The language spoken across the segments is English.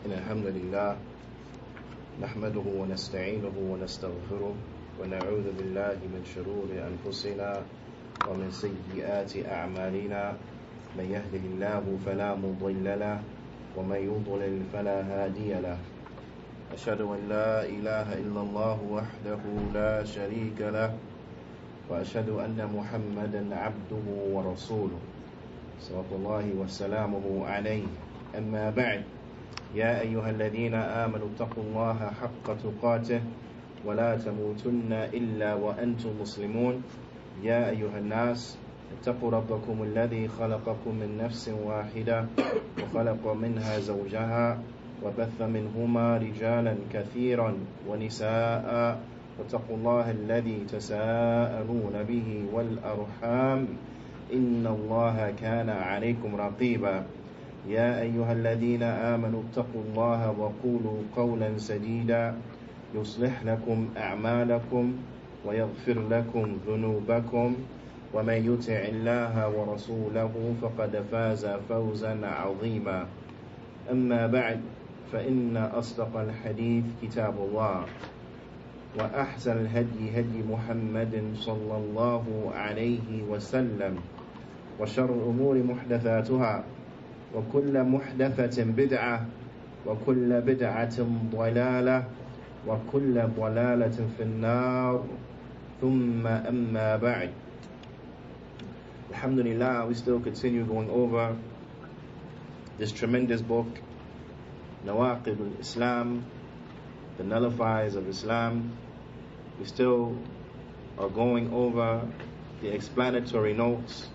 إن الحمد لله نحمده ونستعينه ونستغفره ونعوذ بالله من شرور أنفسنا ومن سيئات أعمالنا من يهده الله فلا مضل له ومن يضلل فلا هادي له أشهد أن لا إله إلا الله وحده لا شريك له وأشهد أن محمدا عبده ورسوله صلى الله وسلامه عليه أما بعد يا أيها الذين آمنوا اتقوا الله حق تقاته ولا تموتن إلا وأنتم مسلمون يا أيها الناس اتقوا ربكم الذي خلقكم من نفس واحدة وخلق منها زوجها وبث منهما رجالا كثيرا ونساء واتقوا الله الذي تساءلون به والأرحام إن الله كان عليكم رقيبا يا أيها الذين آمنوا اتقوا الله وقولوا قولا سديدا يصلح لكم أعمالكم ويغفر لكم ذنوبكم ومن يطع الله ورسوله فقد فاز فوزا عظيما أما بعد فإن أصدق الحديث كتاب الله وأحسن الهدي هدي محمد صلى الله عليه وسلم وشر الأمور محدثاتها وكل محدثة بدعة وكل بدعة ضلالة وكل ضلالة في النار ثم أما بعد. Alhamdulillah, we still continue going over this tremendous book, Nawaqid Al-Islam, the Nullifiers of Islam. We still are going over the explanatory notes,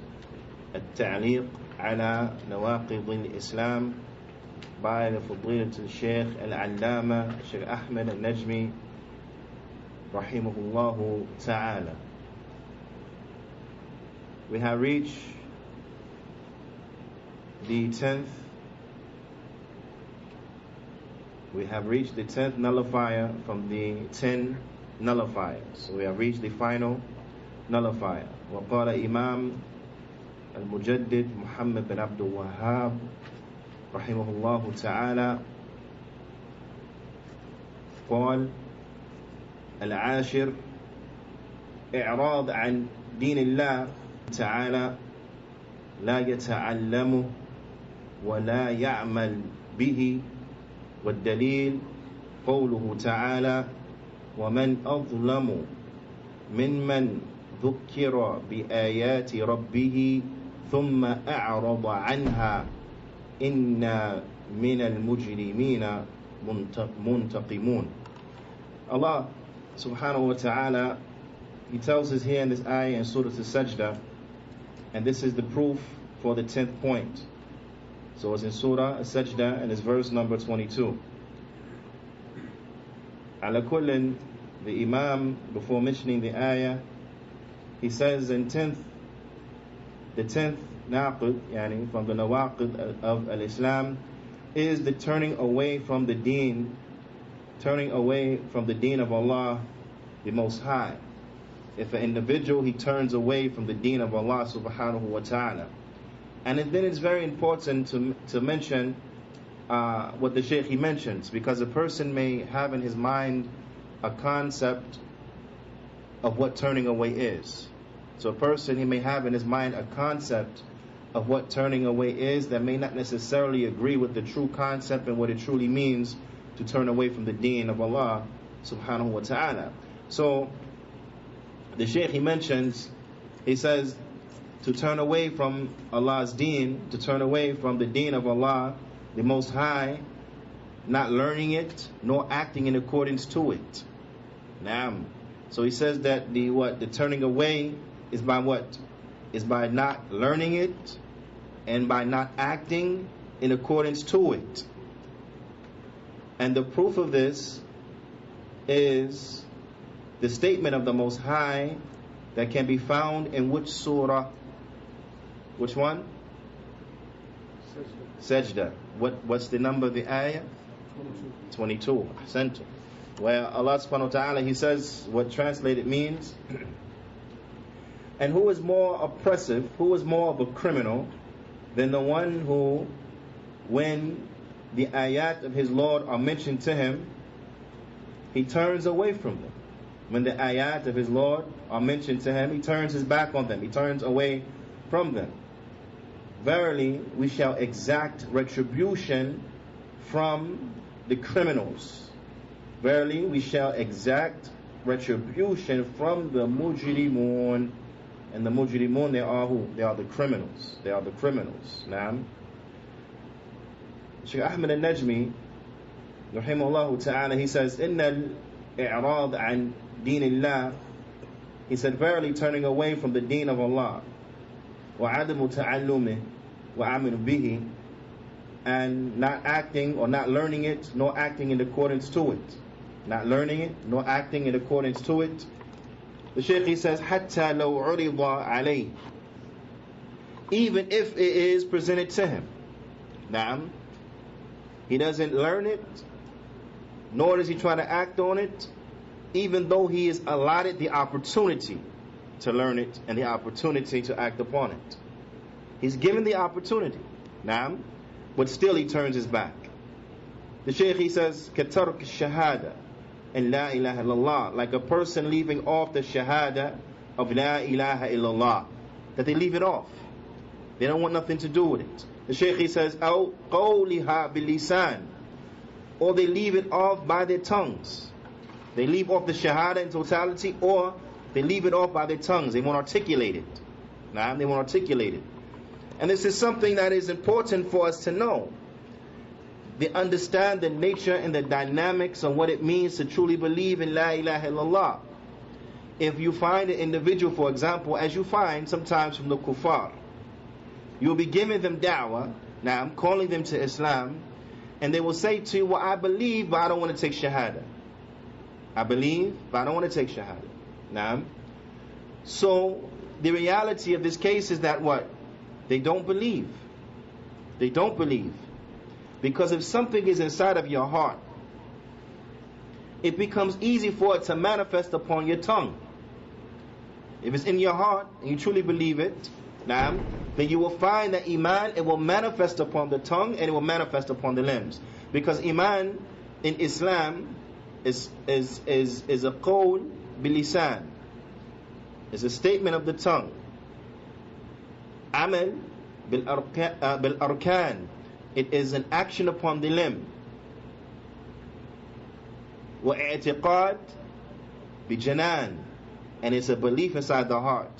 التعليق على نواقض الإسلام by the فضيلة الشيخ العلامة Shaykh Ahmed al-Najmi Rahimahullah ta'ala. We have reached the 10th nullifier from the 10 nullifiers. So we have reached the final nullifier. وقال إمام المجدد محمد بن عبد الوهاب رحمه الله تعالى قال: العاشر إعراض عن دين الله تعالى لا يتعلمه ولا يعمل به، والدليل قوله تعالى: ومن أظلم ممن ذكر بآيات ربه ثم أعرض عنها إنا من المجرمين منتقمون. Allah subhanahu wa ta'ala, He tells us here in this ayah in Surah Al-Sajdah, and this is the proof for the 10th point. So it's in Surah Al-Sajdah and it's verse number 22. Ala kullin, the Imam, before mentioning the ayah, he says in the 10th naqid, yani from the Nawaqid of Al-Islam, is the turning away from the deen of Allah the Most High. If an individual, he turns away from the deen of Allah subhanahu wa ta'ala. And then it's very important to mention what the Shaykh he mentions, because a person may have in his mind a concept of what turning away is. So a person, he may have in his mind a concept of what turning away is that may not necessarily agree with the true concept and what it truly means to turn away from the deen of Allah subhanahu wa ta'ala. So the Shaykh he mentions, he says, to turn away from Allah's deen, to turn away from the deen of Allah the Most High, not learning it nor acting in accordance to it. Naam. So he says that the turning away is by what? Is by not learning it and by not acting in accordance to it. And the proof of this is the statement of the Most High that can be found in which surah? Which one? Sajdah. What's the number of the ayah? 22. Ahsantum. Where Allah subhanahu wa ta'ala, He says what translated means. And who is more oppressive, who is more of a criminal than the one who, when the ayat of his Lord are mentioned to him, he turns away from them. When the ayat of his Lord are mentioned to him, he turns his back on them, he turns away from them. Verily, we shall exact retribution from the criminals. Verily, we shall exact retribution from the mujrimun. And the mujrimun, they are who? They are the criminals. They are the criminals. Naam. Shaykh Ahmed al-Najmi, Rahimuallah ta'ala, he says, Inna al-i'rad an dinillah, he said, verily turning away from the deen of Allah, wa adamu ta'allumih wa aminu bihi, and not acting or not learning it, nor acting in accordance to it. Not learning it, nor acting in accordance to it. The Shaykh, he says, حَتَّى لَوْ عُرِضَ عَلَيْهِ, even if it is presented to him. Naam. He doesn't learn it, nor does he try to act on it, even though he is allotted the opportunity to learn it and the opportunity to act upon it. He's given the opportunity. Naam. But still he turns his back. The Shaykh, he says, كَتَرْكِ الشَّهَادَةِ and La ilaha illallah, like a person leaving off the shahada of La ilaha illallah, that they leave it off. They don't want nothing to do with it. The Shaykh, he says, أو قولها باللسان, or they leave it off by their tongues. They leave off the shahada in totality, or they leave it off by their tongues. They won't articulate it. Nah, they won't articulate it. And this is something that is important for us to know. They understand the nature and the dynamics of what it means to truly believe in La ilaha illallah. If you find an individual, for example, as you find sometimes from the kuffar, you'll be giving them da'wah, now I'm calling them to Islam, and they will say to you, well, I believe, but I don't want to take shahada. I believe, but I don't want to take shahada. Now, so the reality of this case is that what? They don't believe. They don't believe. Because if something is inside of your heart, it becomes easy for it to manifest upon your tongue. If it's in your heart and you truly believe it, then you will find that iman, it will manifest upon the tongue and it will manifest upon the limbs. Because iman in Islam is a qawl bilisan. It's a statement of the tongue. Amal bil arkan. It is an action upon the limb. وَاعْتِقَادٍ بِجَنَانٍ, and it's a belief inside the heart.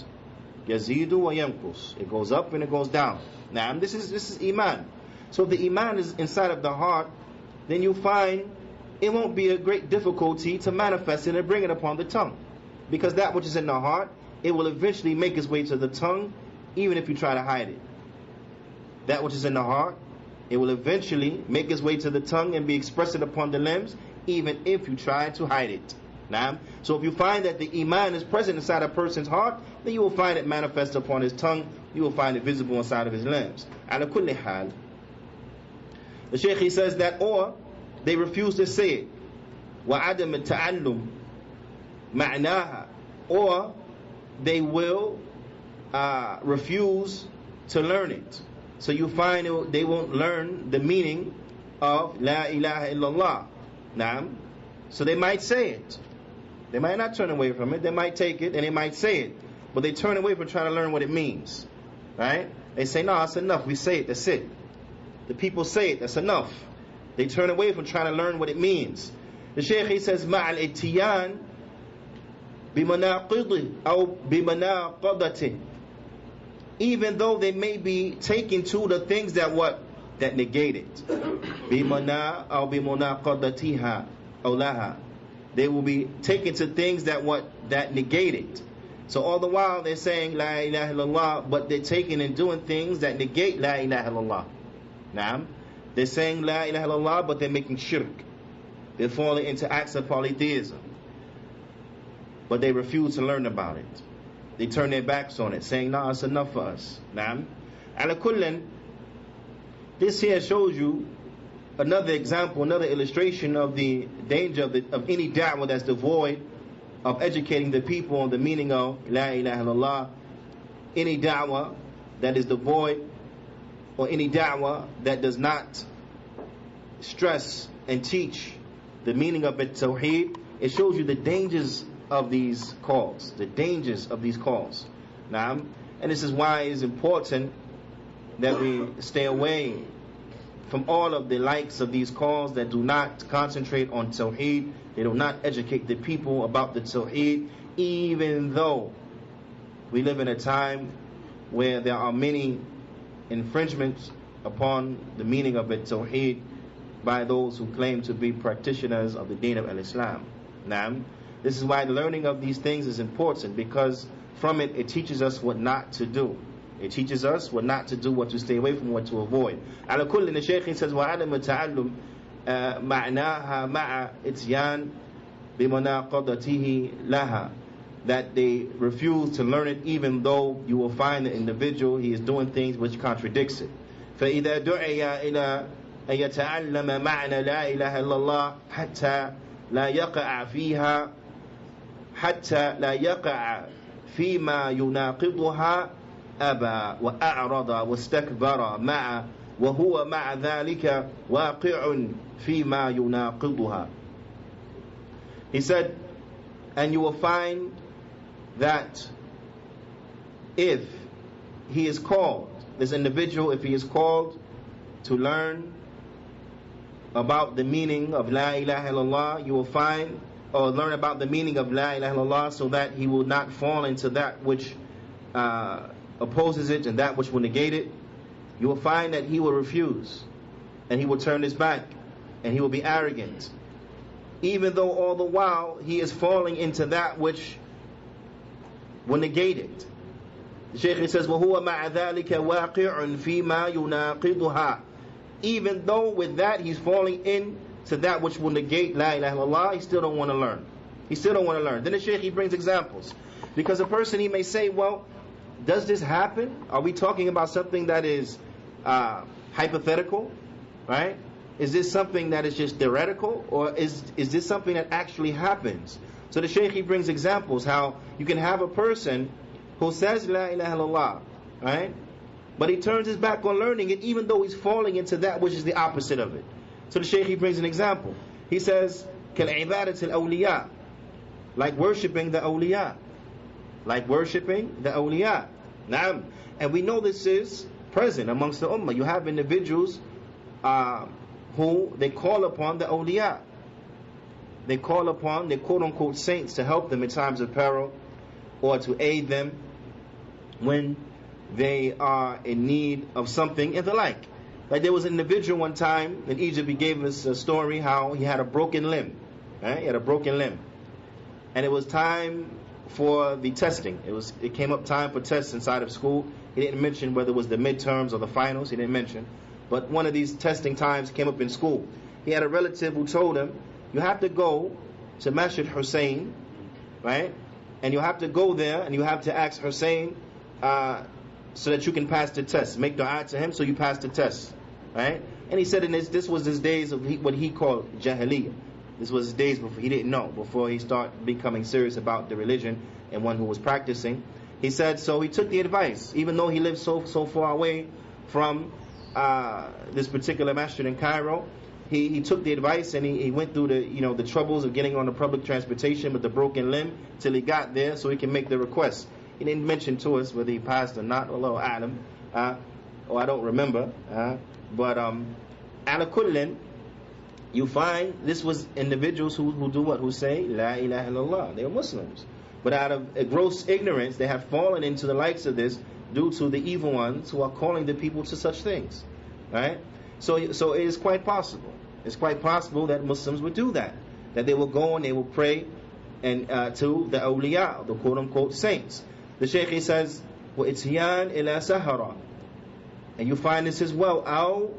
يَزِيدُ وَيَنْقُصُ, it goes up and it goes down. Now this is iman. So if the iman is inside of the heart, then you find it won't be a great difficulty to manifest it and bring it upon the tongue. Because that which is in the heart, it will eventually make its way to the tongue, even if you try to hide it. That which is in the heart, it will eventually make its way to the tongue and be expressed upon the limbs, even if you try to hide it. Now, so if you find that the iman is present inside a person's heart, then you will find it manifest upon his tongue. You will find it visible inside of his limbs. Ala kulli hal. The Shaykh, he says that, or they refuse to say it. وَعَدَمَ التَّعَلُّمِ مَعْنَاهَا, or they will refuse to learn it. So you find they won't learn the meaning of La ilaha illallah. Naam. So they might say it. They might not turn away from it. They might take it and they might say it. But they turn away from trying to learn what it means. Right? They say, no, that's enough. We say it. That's it. The people say it. That's enough. They turn away from trying to learn what it means. The Shaykh, he says, مَعَ الْإِتِيَانِ بِمَنَاقِضِ أو بِمَنَاقَضَةٍ, even though they may be taken to the things that negate it. بِمَنَا أو بِمُنَاقَضَتِهَا أو لَهَا, they will be taken to things that negate it. So all the while they're saying La ilaha illallah, but they're taking and doing things that negate La ilaha illallah. Naam. They're saying La ilaha illallah, but they're making shirk. They're falling into acts of polytheism. But they refuse to learn about it. They turn their backs on it, saying, nah, it's enough for us. Naam. Ala kullin, this here shows you another example, another illustration of the danger of any da'wah that's devoid of educating the people on the meaning of La ilaha illallah. Any da'wah that is devoid, or any da'wah that does not stress and teach the meaning of Tawheed, it shows you the dangers of these calls. The dangers of these calls. Now, and this is why it is important that we stay away from all of the likes of these calls that do not concentrate on Tawheed. They do not educate the people about the Tawheed, even though we live in a time where there are many infringements upon the meaning of Tawheed by those who claim to be practitioners of the deen of Al-Islam. Now, this is why the learning of these things is important, because from it, it teaches us what not to do. It teaches us what not to do, what to stay away from, what to avoid. على كل the Shaykh says وعدم التعلم معناها مع إتيان بمناقضته لها, that they refuse to learn it, even though you will find the individual, he is doing things which contradicts it. فإذا دعي إلى أن يتعلم معنى لا إله إلا الله حتى لا يقع فيها حتى لا يقع فيما يناقضها أبى وأعرض واستكبر وهو مع ذلك واقع فيما يناقضها. He said, and you will find that if he is called, this individual, if he is called to learn about the meaning of La ilaha illallah, you will find, or learn about the meaning of La ilaha illallah, so that he will not fall into that which opposes it and that which will negate it. You will find that he will refuse, and he will turn his back, and he will be arrogant, even though all the while he is falling into that which will negate it. The Shaykh says, وَهُوَ مَعَ ذَلِكَ وَاقِعٌ فِي مَا يُنَاقِضُهَا. Even though with that he's falling into that which will negate La ilaha illallah, he still don't want to learn. He still don't want to learn. Then the Shaykh, he brings examples. Because a person, he may say, well, does this happen? Are we talking about something that is hypothetical? Right? Is this something that is just theoretical? Or is this something that actually happens? So the Shaykh, he brings examples how you can have a person who says La ilaha illallah, right? But he turns his back on learning it, even though he's falling into that which is the opposite of it. So the Shaykh, he brings an example. He says, كَالْعِبَادَةِ الْأَوْلِيَاءِ, like worshipping the awliya. Like worshipping the awliya. Naam. And we know this is present amongst the ummah. You have individuals who they call upon the awliya. They call upon the quote-unquote saints to help them in times of peril, or to aid them when they are in need of something and the like. Like there was an individual one time in Egypt, he gave us a story how he had a broken limb. Right? He had a broken limb. And it was time for the testing. It came up time for tests inside of school. He didn't mention whether it was the midterms or the finals. He didn't mention. But one of these testing times came up in school. He had a relative who told him, you have to go to Masjid Hussein, right? And you have to go there and you have to ask Hussein so that you can pass the test. Make dua to him so you pass the test, right? And he said this was his days of what he called Jahiliyyah. This was his days before he didn't know, before he started becoming serious about the religion and one who was practicing. He said, so he took the advice, even though he lived so far away from this particular masjid in Cairo. He took the advice and he went through the troubles of getting on the public transportation with the broken limb till he got there so he can make the request. He didn't mention to us whether he passed or not, Allahu a'lam, or I don't remember. But ala kullin, you find this was individuals who do what? Who say La ilaha illallah. They are Muslims. But out of a gross ignorance, they have fallen into the likes of this due to the evil ones who are calling the people to such things. Right? So it is quite possible. It's quite possible that Muslims would do that. That they will go and they will pray and to the awliya, the quote-unquote saints. The Shaykh says, وَإِتْيَانْ إِلَى سَهَرًا. And you find this as well, أَوْ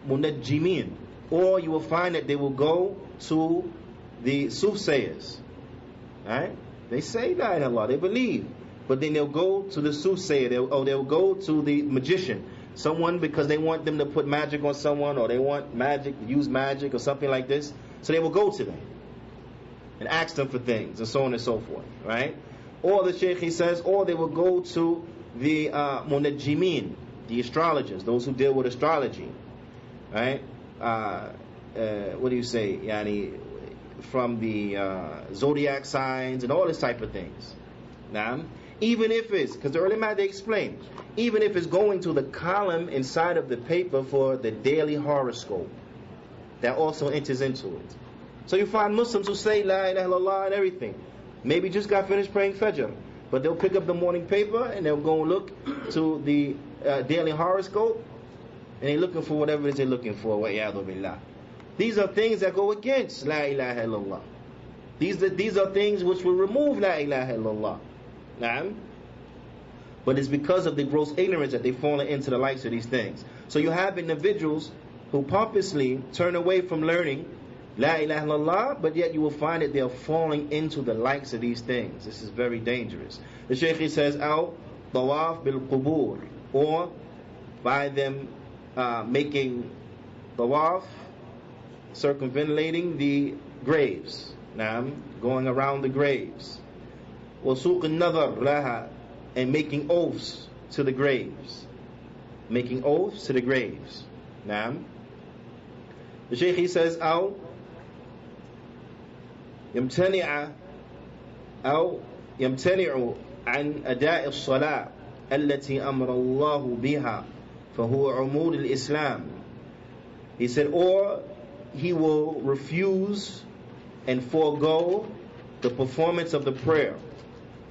الْمُنَجِّمِينَ. Or you will find that they will go to the soothsayers. Right? They say La ilaha illallah, they believe. But then they'll go to the soothsayer, they'll go to the magician. Someone, because they want them to put magic on someone, or they want magic, use magic or something like this. So they will go to them and ask them for things and so on and so forth. Right? Or the Shaykh, he says, or they will go to the munajjimin, the astrologers, those who deal with astrology. right? What do you say? Yani, from the zodiac signs and all this type of things. Now, even if it's, because the early man they explain, even if it's going to the column inside of the paper for the daily horoscope, that also enters into it. So you find Muslims who say La ilaha illallah and everything, maybe just got finished praying Fajr, but they'll pick up the morning paper and they'll go and look to the daily horoscope, and they're looking for whatever it is they're looking for. Wa'iyadu billah. These are things that go against La ilaha illallah. These are things which will remove La ilaha illallah. Na'am. But it's because of the gross ignorance that they've fallen into the likes of these things. So you have individuals who purposely turn away from learning La ilaha illallah, but yet you will find that they are falling into the likes of these things. This is very dangerous. The Shaykh says, Aw tawaf bil qubur, or by them making tawaf, circumvalating the graves, going around the graves. وَسُوقِ النَّظَرْ لَهَا, and making oaths to the graves. Making oaths to the graves. The Shaykh, he says, أو يمتنع عن أداء الصلاة التي أمر الله بها فهو عمود الإسلام. He said, or he will refuse and forego the performance of the prayer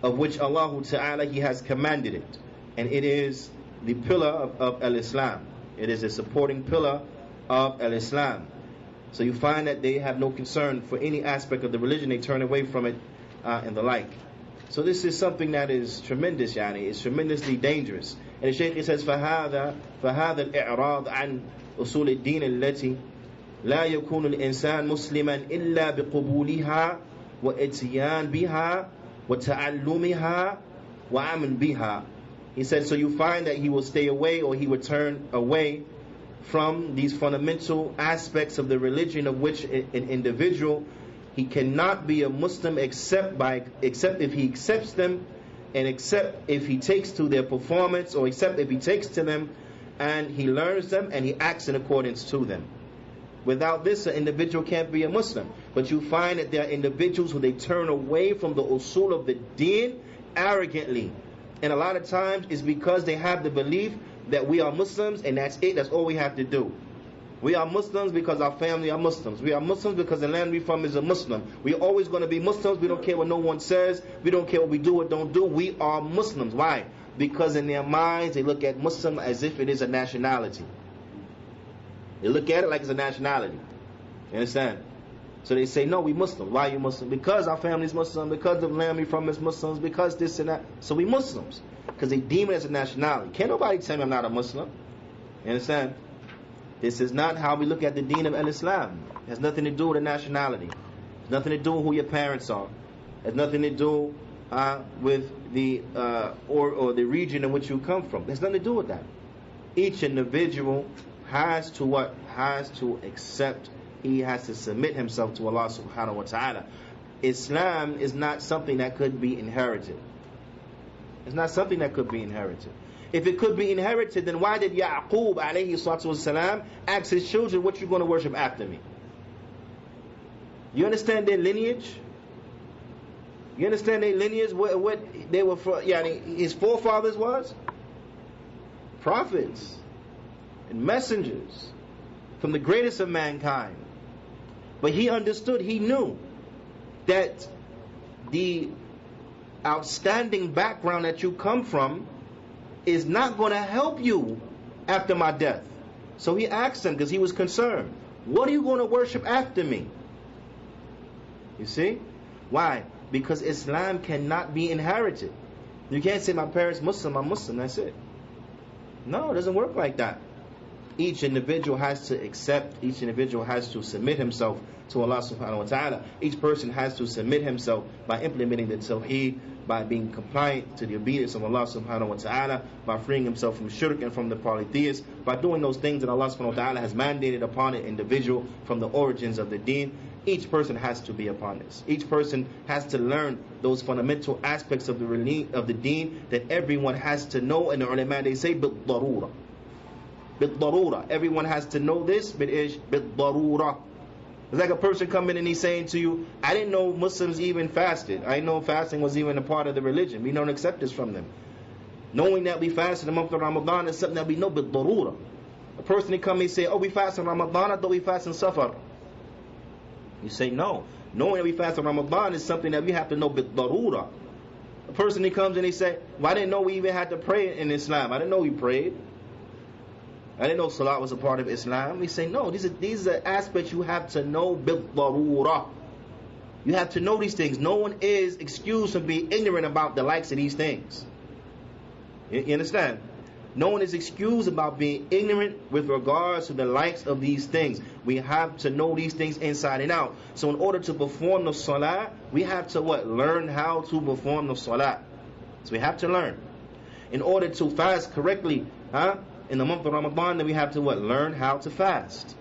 of which Allah Ta'ala, He has commanded it, and it is the pillar of Al-Islam. It is a supporting pillar of Al-Islam. So you find that they have no concern for any aspect of the religion, they turn away from it and the like. So this is something that is tremendous, it's tremendously dangerous. And the Shaykh says, فهذا الإعراض عن أصول الدين التي لا يكون الإنسان مسلما إلا بقبولها وإتيان بها وتعلمها وعمل بها. He said, so you find that he will stay away, or he will turn away from these fundamental aspects of the religion of which an individual, he cannot be a Muslim except if he accepts them, and except if he takes to their performance, or except if he takes to them and he learns them and he acts in accordance to them. Without this, an individual can't be a Muslim. But you find that there are individuals who they turn away from the usul of the deen arrogantly. And a lot of times it's because they have the belief that we are Muslims and that's it, that's all we have to do. We are Muslims because our family are Muslims. We are Muslims because the land we're from is a Muslim. We're always going to be Muslims. We don't care what no one says. We don't care what we do or don't do. We are Muslims. Why? Because in their minds they look at Muslim as if it is a nationality. They look at it like it's a nationality. You understand? So they say, no, we Muslim. Why are you Muslim? Because our family's Muslim, because the land we from is Muslims, because this and that. So we Muslims. Because they deem it as a nationality. Can't nobody tell me I'm not a Muslim. You understand? This is not how we look at the deen of Al-Islam. It has nothing to do with a nationality. It has nothing to do with who your parents are. It has nothing to do with the or the region in which you come from. It has nothing to do with that. Each individual has to what? Has to accept. He has to submit himself to Allah subhanahu wa ta'ala. Islam is not something that could be inherited. It's not something that could be inherited. If it could be inherited, then why did Ya'qub alayhi salatu wasalam ask his children, what you going to worship after me? You understand their lineage? You understand their lineage? What they were for? His forefathers was prophets and messengers from the greatest of mankind. But he understood, he knew that the outstanding background that you come from is not going to help you after my death. So he asked them, because he was concerned, what are you going to worship after me? You see? Why? Because Islam cannot be inherited. You can't say my parents Muslim, I'm Muslim, that's it. No, it doesn't work like that. Each individual has to accept, each individual has to submit himself to Allah subhanahu wa ta'ala. Each person has to submit himself by implementing the tawheed, by being compliant to the obedience of Allah subhanahu wa ta'ala, by freeing himself from shirk and from the polytheists, by doing those things that Allah subhanahu wa ta'ala has mandated upon an individual from the origins of the deen. Each person has to be upon this. Each person has to learn those fundamental aspects of the deen that everyone has to know. And the ulama, they say, بِالضَّرُورَةِ. bid-darura. Everyone has to know this, bid-darura. It's like a person coming and he's saying to you, I didn't know Muslims even fasted. I didn't know fasting was even a part of the religion. We don't accept this from them. Knowing that we fast in the month of Ramadan is something that we know bid-darura. A person that come and say, oh, we fast in Ramadan, I thought we fast in Safar. You say no. Knowing that we fast in Ramadan is something that we have to know bid-darura. A person that comes and they say, well, I didn't know we even had to pray in Islam. I didn't know we prayed. I didn't know Salat was a part of Islam. We say, no, these are aspects you have to know bil-darura. You have to know these things. No one is excused from being ignorant about the likes of these things. You understand? No one is excused about being ignorant with regards to the likes of these things. We have to know these things inside and out. So in order to perform the Salah, we have to what? Learn how to perform the Salah. So we have to learn. In order to fast correctly, in the month of Ramadan, then we have to what? Learn how to fast.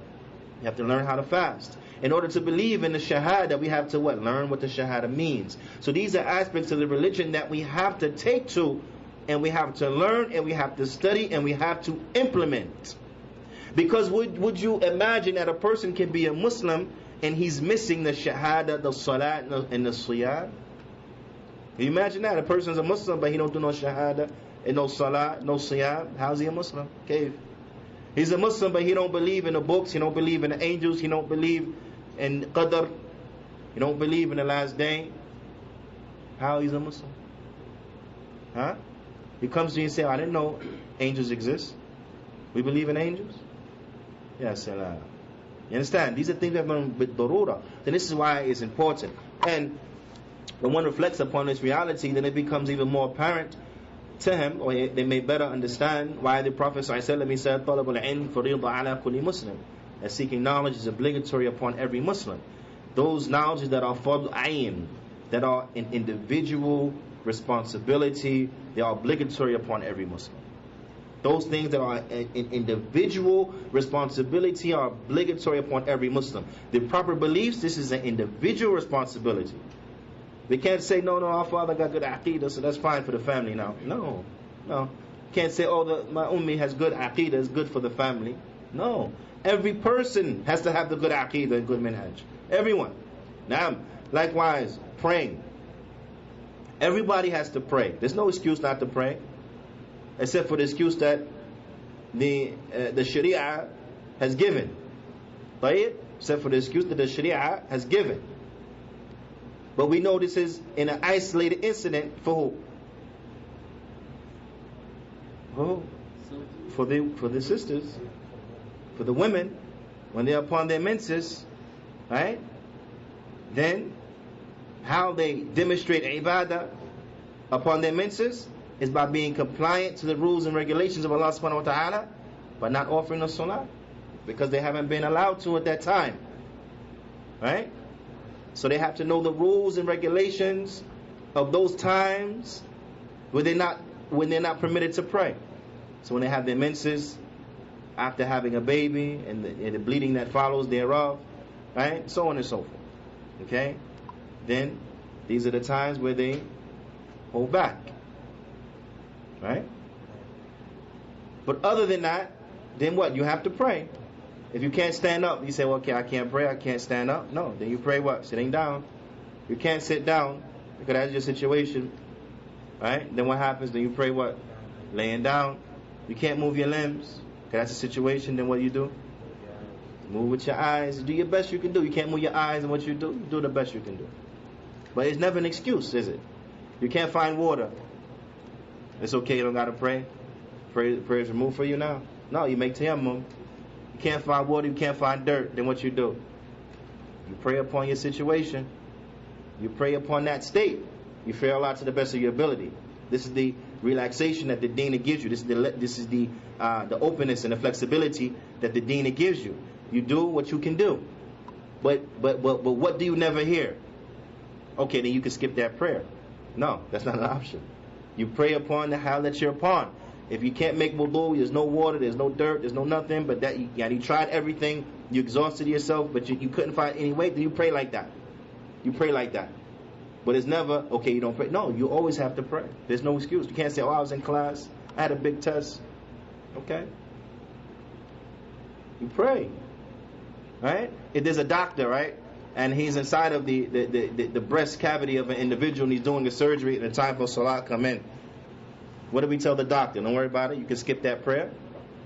We have to learn how to fast. In order to believe in the Shahada, we have to what? Learn what the Shahada means. So these are aspects of the religion that we have to take to, and we have to learn, and we have to study, and we have to implement. Because would you imagine that a person can be a Muslim and he's missing the Shahada, the Salat, and the Siyam? Can you imagine that? A person's a Muslim, but he don't do no Shahada, and no Salah, no Siyam. How's he a Muslim? Okay. He's a Muslim, but he don't believe in the books, he don't believe in the angels, he don't believe in Qadr, he don't believe in the last day. How he's a Muslim? He comes to you and says, I didn't know angels exist. We believe in angels? Yes, salam. You understand? These are things that are bid-darura. Then this is why it's important. And when one reflects upon this reality, then it becomes even more apparent to him, or they may better understand why the Prophet ﷺ said, طَلَبُ الْعِلْمِ فَرِيضَ عَلَى كُلِّ مُسْلِمٍ. That seeking knowledge is obligatory upon every Muslim. Those knowledges that are fard ayn, that are an individual responsibility, they are obligatory upon every Muslim. Those things that are an individual responsibility are obligatory upon every Muslim. The proper beliefs, this is an individual responsibility. They can't say, no, our father got good aqidah, so that's fine for the family now. No. Can't say, my ummi has good aqidah, it's good for the family. No. Every person has to have the good aqidah and good minhaj. Everyone. Now, likewise, praying. Everybody has to pray. There's no excuse not to pray, except for the excuse that the Sharia has given. Right? Except for the excuse that the Sharia has given. But we know this is in an isolated incident for who? For the sisters, for the women, when they're upon their menses, right? Then how they demonstrate ibadah upon their menses is by being compliant to the rules and regulations of Allah subhanahu wa ta'ala, but not offering a salah, because they haven't been allowed to at that time. Right? So they have to know the rules and regulations of those times when they're not permitted to pray. So when they have their menses, after having a baby, and the bleeding that follows thereof, right? So on and so forth. Okay? Then these are the times where they hold back. Right? But other than that, then what? You have to pray. If you can't stand up, you say, well, okay, I can't pray, I can't stand up. No, then you pray what? Sitting down. You can't sit down because that's your situation. Right? Then what happens? Then you pray what? Laying down. You can't move your limbs because that's the situation. Then what do? Move with your eyes. Do your best you can do. You can't move your eyes, and what you do the best you can do. But it's never an excuse, is it? You can't find water. It's okay, you don't got to pray. Prayer is removed for you now. No, you make tayammum. You can't find water, you can't find dirt, then what you do? You pray upon your situation. You pray upon that state. You pray Allah to the best of your ability. This is the relaxation that the Deen gives you. This is the openness and the flexibility that the Deen gives you. You do what you can do. But what do you never hear? Okay, then you can skip that prayer. No, that's not an option. You pray upon the hal that you're upon. If you can't make wudu, there's no water, there's no dirt, there's no nothing, but that you tried everything, you exhausted yourself, but you couldn't find any way, then you pray like that. You pray like that. But it's never, okay, you don't pray. No, you always have to pray. There's no excuse. You can't say, I was in class, I had a big test. Okay? You pray. Right? If there's a doctor, right, and he's inside of the breast cavity of an individual and he's doing a surgery and the time for salat come in, what do we tell the doctor? Don't worry about it. You can skip that prayer.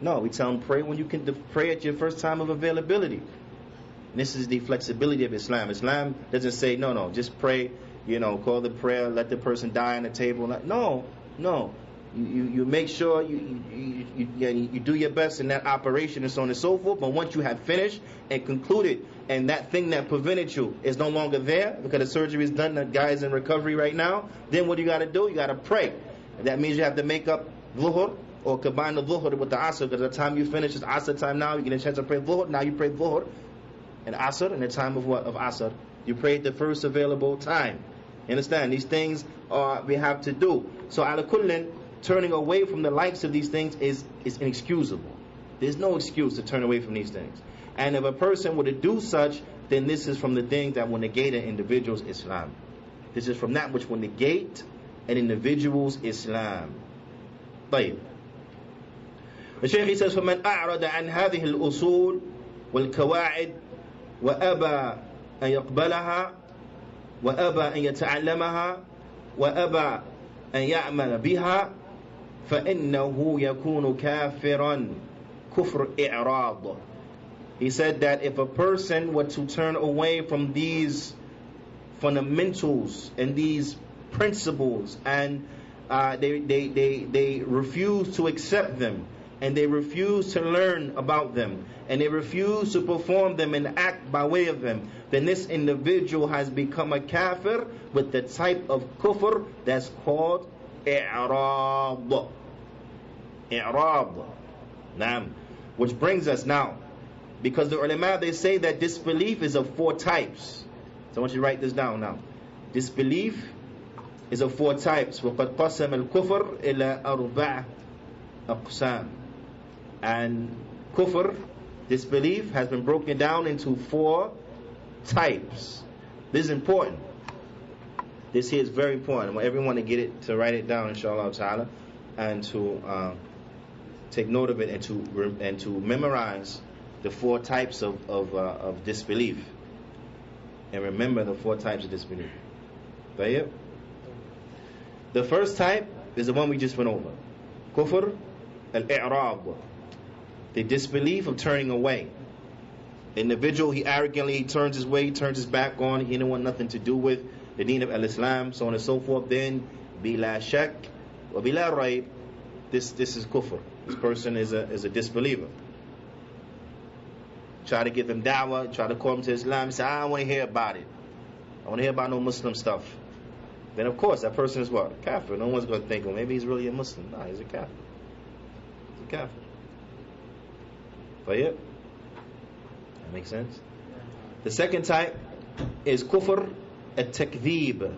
No, we tell him pray when you can pray at your first time of availability. And this is the flexibility of Islam. Islam doesn't say, no, just pray, call the prayer, let the person die on the table. No. You make sure you do your best in that operation and so on and so forth. But once you have finished and concluded, and that thing that prevented you is no longer there because the surgery is done, the guy is in recovery right now, then what do you got to do? You got to pray. And that means you have to make up dhuhr or combine the dhuhr with the asr, because the time you finish is asr time now. You get a chance to pray dhuhr. Now you pray dhuhr and asr in the time of what? Of asr. You pray at the first available time. You understand? These things we have to do. So ala kullin, turning away from the likes of these things is inexcusable. There's no excuse to turn away from these things. And if a person were to do such, then this is from the things that will negate an individual's Islam. This is from that which will negate an individual's Islam. طيب. The Shaykh says, فَمَنْ أَعْرَضَ عَنْ هَذِهِ الْأُصُولِ وَالْكَوَاعِدِ وَأَبَى أَنْ يَقْبَلَهَا وَأَبَى أَنْ يَتَعَلَّمَهَا وَأَبَى أَنْ يَعْمَلَ بِهَا فَإِنَّهُ يَكُونُ كَافِرًا كُفْرُ إِعْرَاض. He said that if a person were to turn away from these fundamentals and these principles, and they refuse to accept them, and they refuse to learn about them, and they refuse to perform them and act by way of them, then this individual has become a kafir with the type of kufr that's called i'rad. I'rad. Naam. Which brings us now, because the ulama, they say that disbelief is of 4 types. So I want you to write this down now. Disbelief is of 4 types. وَقَدْ قَسَمَ الْكُفْرِ إِلَى أَرْبَعَ أَقْسَامٍ. And kufr, disbelief, has been broken down into 4 types. This is important. This here is very important. I want everyone to get it, to write it down, inshallah ta'ala, and to take note of it, and to memorize the 4 types of disbelief. And remember the 4 types of disbelief. The first type is the one we just went over. Kufr al-i'rad. The disbelief of turning away. Individual, he arrogantly turns his way, turns his back on, he don't want nothing to do with the deen of Al-Islam, so on and so forth. Then, bila shak wa bila raib, this is kufr. This person is a disbeliever. Try to give him da'wah, try to call him to Islam, say, I don't want to hear about it. I want to hear about no Muslim stuff. Then of course that person is what? Kafir. No one's going to think, well, maybe he's really a Muslim. No, he's a kafir. He's a kafir. But yeah, that makes sense. The second type is kufr at-takdhib.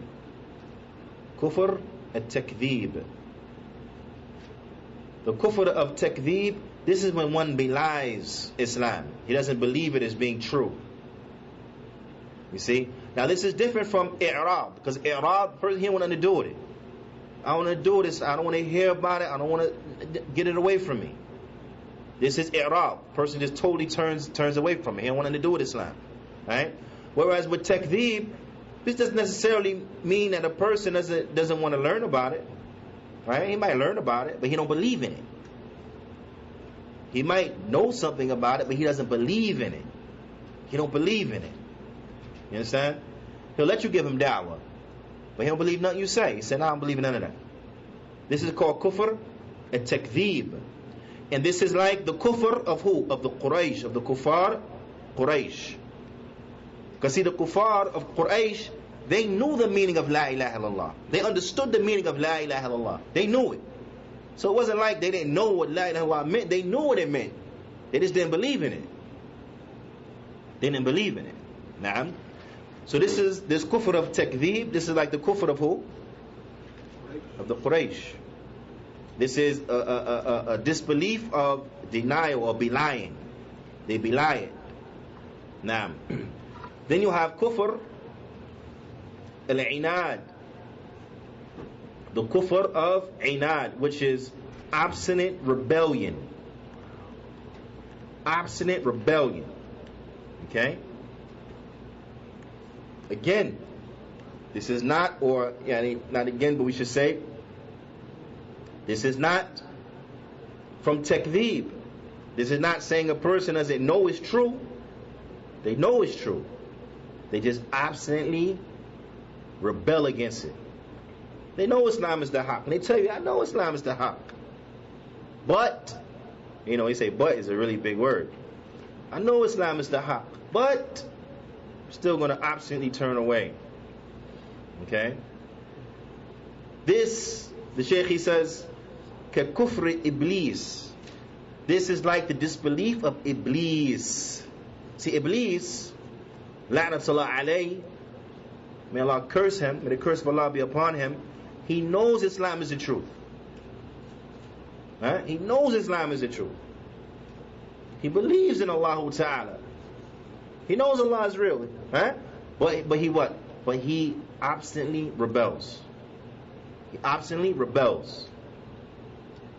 Kufr at-takdhib. The kufr of takdhib, this is when one belies Islam. He doesn't believe it as being true. You see? Now this is different from i'rad, because i'rad, person, he don't want to do it. I don't want to do this. I don't want to hear about it. I don't want to get it away from me. This is i'rad. Person just totally turns away from it. He don't want to do with Islam. Right? Whereas with takdhib, this doesn't necessarily mean that a person doesn't want to learn about it. Right? He might learn about it, but he don't believe in it. He might know something about it, but he doesn't believe in it. He don't believe in it. You understand? He'll let you give him da'wah, but he don't believe nothing you say. He said, no, I don't believe in none of that. This is called kufr at-takdhib. And this is like the kufr of who? Of the Quraysh, of the kuffar Quraysh. Because see, the kuffar of Quraysh, they knew the meaning of La ilaha illallah. They understood the meaning of La ilaha illallah. They knew it. So it wasn't like they didn't know what La ilaha illallah meant. They knew what it meant. They just didn't believe in it. They didn't believe in it. Naam. So this kufr of takdhib, this is like the kufr of who? Of the Quraysh. This is a disbelief of denial or belying. They belie it. Naam. Then you have kufr al-inad. The kufr of inad, which is obstinate rebellion. obstinate rebellion. Okay? Again, this is not, or not again, but we should say, this is not from takdeeb. This is not saying a person doesn't know it's true. They know it's true. They just obstinately rebel against it. They know Islam is the haqq. And they tell you, I know Islam is the haqq. But, you say, but is a really big word. I know Islam is the haqq, but I'm still going to obstinately turn away. Okay? This, the Shaykh, he says, كَكُفْرِ Iblis. This is like the disbelief of Iblis. See, Iblis, la'natullah alayhi, may Allah curse him, may the curse of Allah be upon him. He knows Islam is the truth. Right? He knows Islam is the truth. He believes in Allah Ta'ala. He knows Allah is real. Right? But he what? But he obstinately rebels. He obstinately rebels.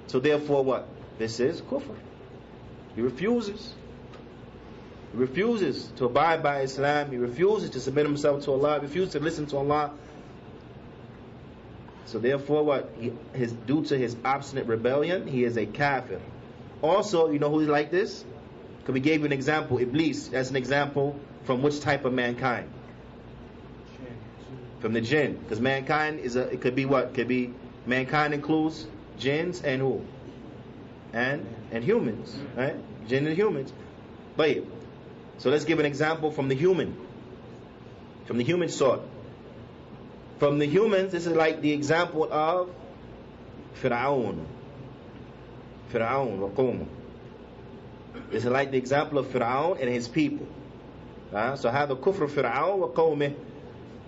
So therefore what? This is kufr. He refuses. He refuses to abide by Islam. He refuses to submit himself to Allah. He refuses to listen to Allah. So therefore what? Due to his obstinate rebellion, he is a kafir. Also, you know who's like this? Because we gave you an example, Iblis. That's an example from which type of mankind? From the jinn. Because mankind it could be what? It could be, mankind includes jinns and who? And humans. Right? Jinn and humans. But so let's give an example from the human. From the human sort. From the humans, this is like the example of Fir'aun wa qawm. This is like the example of Fir'aun and his people. So have the kufr Fir'aun wa qawmih,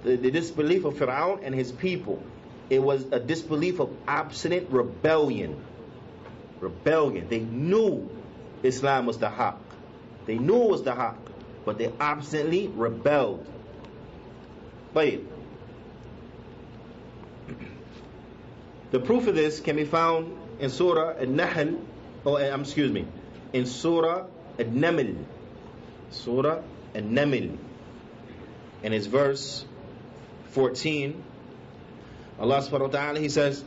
the disbelief of Fir'aun and his people. It was a disbelief of obstinate rebellion. They knew Islam was the haqq. They knew it was the haqq, but they obstinately rebelled. But the proof of this can be found in Surah Al-Nahl, in Surah Al-Naml. Surah Al-Naml. In its verse 14, Allah subhanahu wa ta'ala, he says,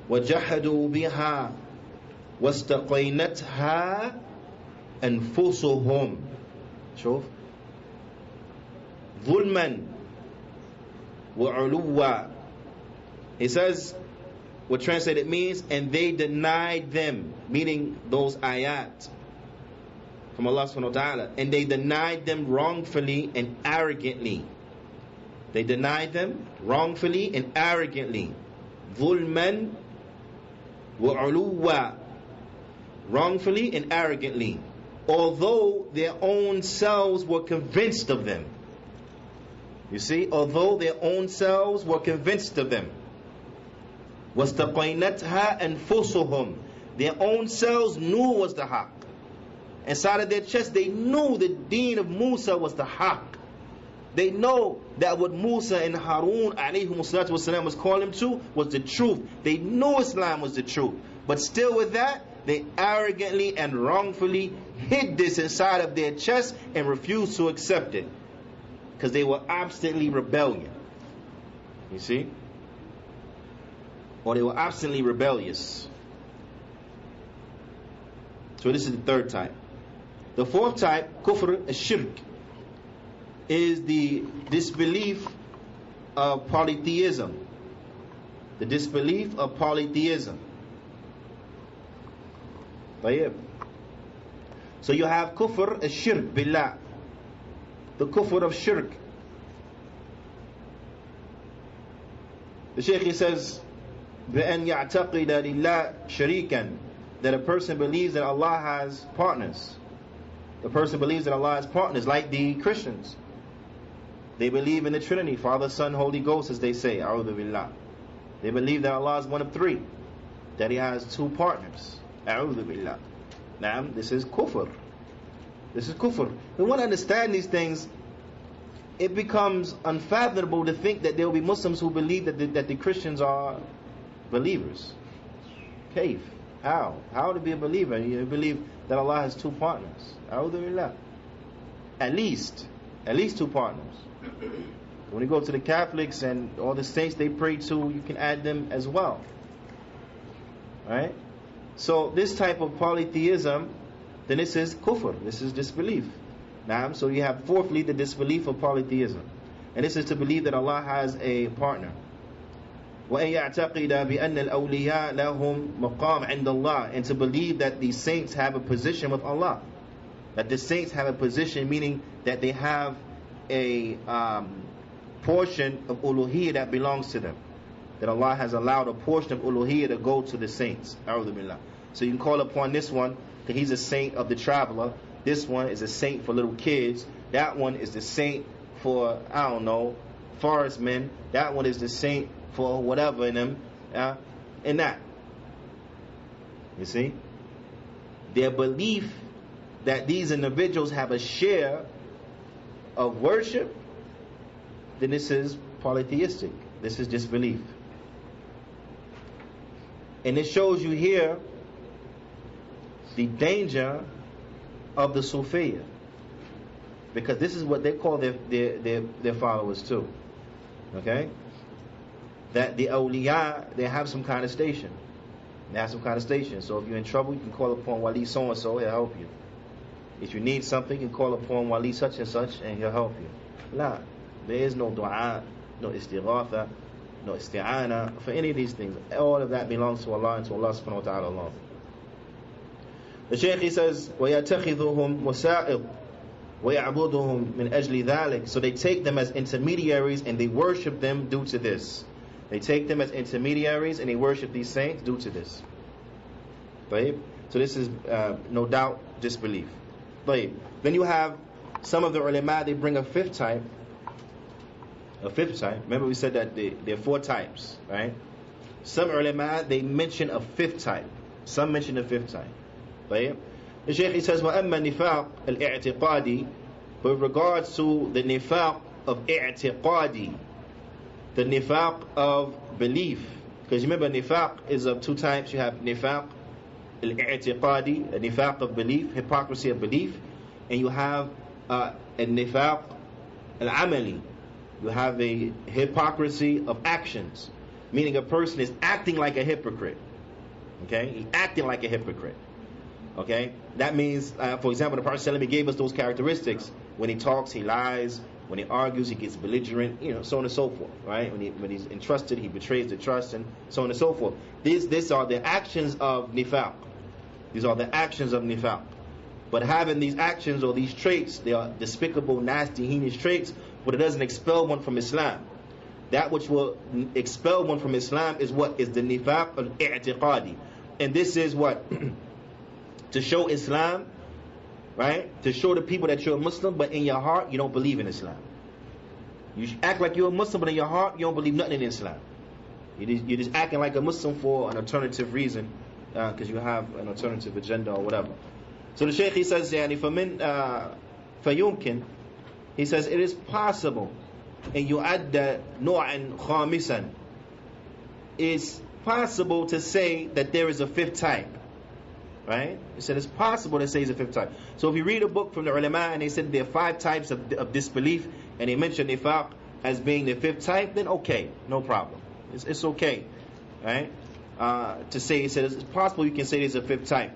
وَجَحَدُوا بِهَا وَاسْتَقَيْنَتْهَا أَنفُسُهُمْ. شوف. ظُلْمًا وَعُلُوًّا. He says, what translated means, and they denied them, meaning those ayat from Allah subhanahu wa ta'ala, and they denied them wrongfully and arrogantly. They denied them wrongfully and arrogantly. ظُلْمًا وَعُلُوًّا. Wrongfully and arrogantly, although their own selves were convinced of them. You see, although their own selves were convinced of them. وَاسْتَقَيْنَتْهَا أَنفُسُهُمْ. Their own selves knew it was the haqq. Inside of their chest, they knew the deen of Musa was the haqq. They know that what Musa and Harun alayhimussalatu was calling them to was the truth. They knew Islam was the truth. But still with that, they arrogantly and wrongfully hid this inside of their chest and refused to accept it. Because they were obstinately rebellious. You see? Or they were obstinately rebellious. So this is the third type. The fourth type, kufr al-shirk, is the disbelief of polytheism. The disbelief of polytheism. So you have kufr al-shirk billah, the kufr of shirk. The Shaykh, he says, بأن يعتقد لله شريكا, that a person believes that Allah has partners. The person believes that Allah has partners, like the Christians. They believe in the Trinity, Father, Son, Holy Ghost, as they say. A'udhu billah. They believe that Allah is one of three, that He has two partners. A'udhu billah. Now, this is kufr. This is kufr. We want to understand these things. It becomes unfathomable to think that there will be Muslims who believe that the Christians are believers. Kaif. How? How to be a believer? You believe that Allah has two partners. A'udhu billah. At least two partners. When you go to the Catholics and all the saints they pray to, you can add them as well. Right? So this type of polytheism, then this is kufr, this is disbelief. So you have fourthly the disbelief of polytheism. And this is to believe that Allah has a partner. وَأَن يَعْتَقِدَ بِأَنَّ الْأَوْلِيَاءَ لَهُمْ مَقَامٍ عِنْدَ اللَّهِ, and to believe that the saints have a position with Allah. That the saints have a position, meaning that they have a portion of uluhiyyah that belongs to them. That Allah has allowed a portion of uluhiyyah to go to the saints. A'udhu billah. So you can call upon this one, that he's a saint of the traveler. This one is a saint for little kids. That one is the saint for, I don't know, forest men. That one is the saint for whatever in them. And that. You see? Their belief that these individuals have a share of worship, then this is polytheistic. This is disbelief. And it shows you here the danger of the Sufiya, because this is what they call their followers too. Okay? That the awliya, they have some kind of station. They have some kind of station. So if you're in trouble, you can call upon Wali so-and-so, he'll help you. If you need something, you can call upon Wali such and such, and he'll help you. La, there is no dua, no istighatha, no isti'ana for any of these things. All of that belongs to Allah and to Allah subhanahu wa ta'ala alone. The Shaykh, he says, وَيَتَخِذُهُمْ وَسَائِطْ وَيَعْبُدُهُمْ مِنْ أَجْلِ ذَلِكَ. So they take them as intermediaries and they worship them due to this. They take them as intermediaries and they worship these saints due to this. So this is no doubt disbelief. Then you have some of the ulama, they bring a fifth type. Remember we said that there are four types, right? Some ulama, they mention a fifth type. Some mention a fifth type. The Shaykh, he says, وَأَمَّا نِفَاقْ الْإِعْتِقَادِ. But with regards to the nifaq of i'tiqadi, the nifaq of belief, because you remember nifaq is of two types. You have nifaq al-i'tiqadi, a nifaq of belief, hypocrisy of belief, and you have a nifaq al-amali. You have a hypocrisy of actions, meaning a person is acting like a hypocrite. Okay, he's acting like a hypocrite. Okay, that means, for example, the Prophet ﷺ gave us those characteristics. When he talks, he lies. When he argues, he gets belligerent. So on and so forth. Right? When he's entrusted, he betrays the trust, and so on and so forth. These are the actions of nifaq. These are the actions of nifaq. But having these actions or these traits, they are despicable, nasty, heinous traits, but it doesn't expel one from Islam. That which will expel one from Islam is what? Is the nifaq al-i'tiqadi. And this is what? To show Islam, right? To show the people that you're a Muslim, but in your heart, you don't believe in Islam. You act like you're a Muslim, but in your heart, you don't believe nothing in Islam. You're just acting like a Muslim for an alternative reason, because you have an alternative agenda or whatever. So the Shaykh, he says, فَيُمْكِن, he says, it is possible, and يُعَدَّ نوعًا خامسًا, it's possible to say that there is a fifth type. Right? He said it's possible to say it's a fifth type. So if you read a book from the ulama and they said there are 5 types of disbelief, and they mentioned nifaq as being the fifth type, then okay, no problem. It's okay, right? To say, he said it's possible you can say there's a fifth type.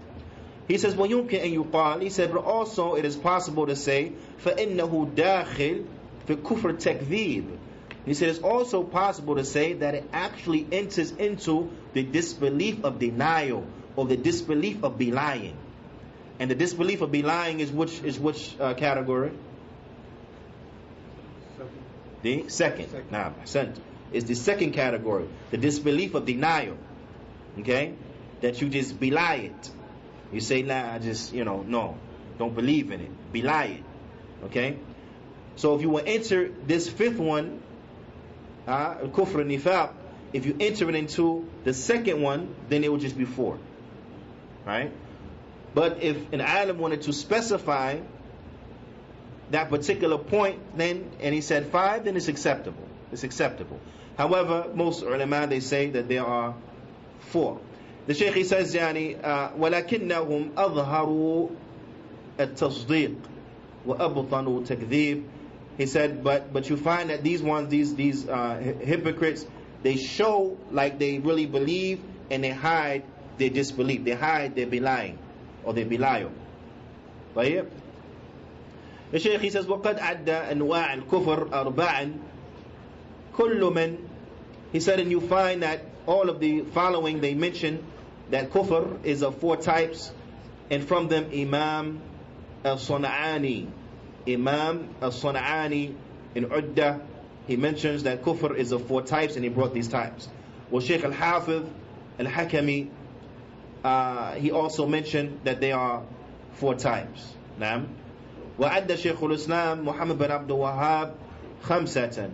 He says, وَيُمْكِنْ أَن يُقَالِ, he said, but also it is possible to say فَإِنَّهُ دَاخِلْ فِي كُفْرِ تَكْذِيبٍ. He said it's also possible to say that it actually enters into the disbelief of denial, or the disbelief of belying. And the disbelief of belying is which category? The second. It's the second category. The disbelief of denial. Okay? That you just belie it. You say, nah, I just, no, don't believe in it. Belie it. Okay? So if you will enter this fifth one, kufr nifaq, if you enter it into the second one, then it will just be 4. Right? But if an alim wanted to specify that particular point, then, and he said 5, then it's acceptable. It's acceptable. However, most ulama, they say that there are 4. The Shaykh, he says, يعني ولكنهم أظهروا التصديق وأبطنوا تكذيب. He said, but you find that these ones, these hypocrites, they show like they really believe, and they hide their disbelief. They hide their belying or their belial. طيب. The Shaykh, he says, وقد عد أنواع الكفر أربعا كل من. He said, and you find that all of the following, they mention that kufr is of 4 types, and from them Imam Al-Sun'ani. Imam Al-Sun'ani in Udda, he mentions that kufr is of 4 types, and he brought these types. Well, Shaykh Al-Hafiz Al-Hakami, he also mentioned that there are 4 types. Naam. وعد شيخ الإسلام محمد بن عبد الوهاب خمسة.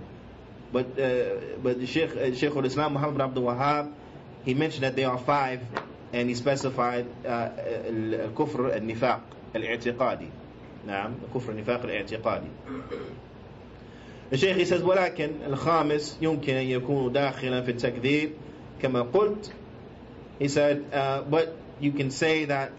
But the Shaykh Al-Islam Muhammad bin Abdul Wahhab, he mentioned that there are 5, and he specified al-kufr al-nifaq al-i'tiqadi. نعم, الكفر النفاق الاعتقادي. The Shaykh, he says, ولكن الخامس يمكن أن يكون داخلا في التكذيب كما قلت. He said, but you can say that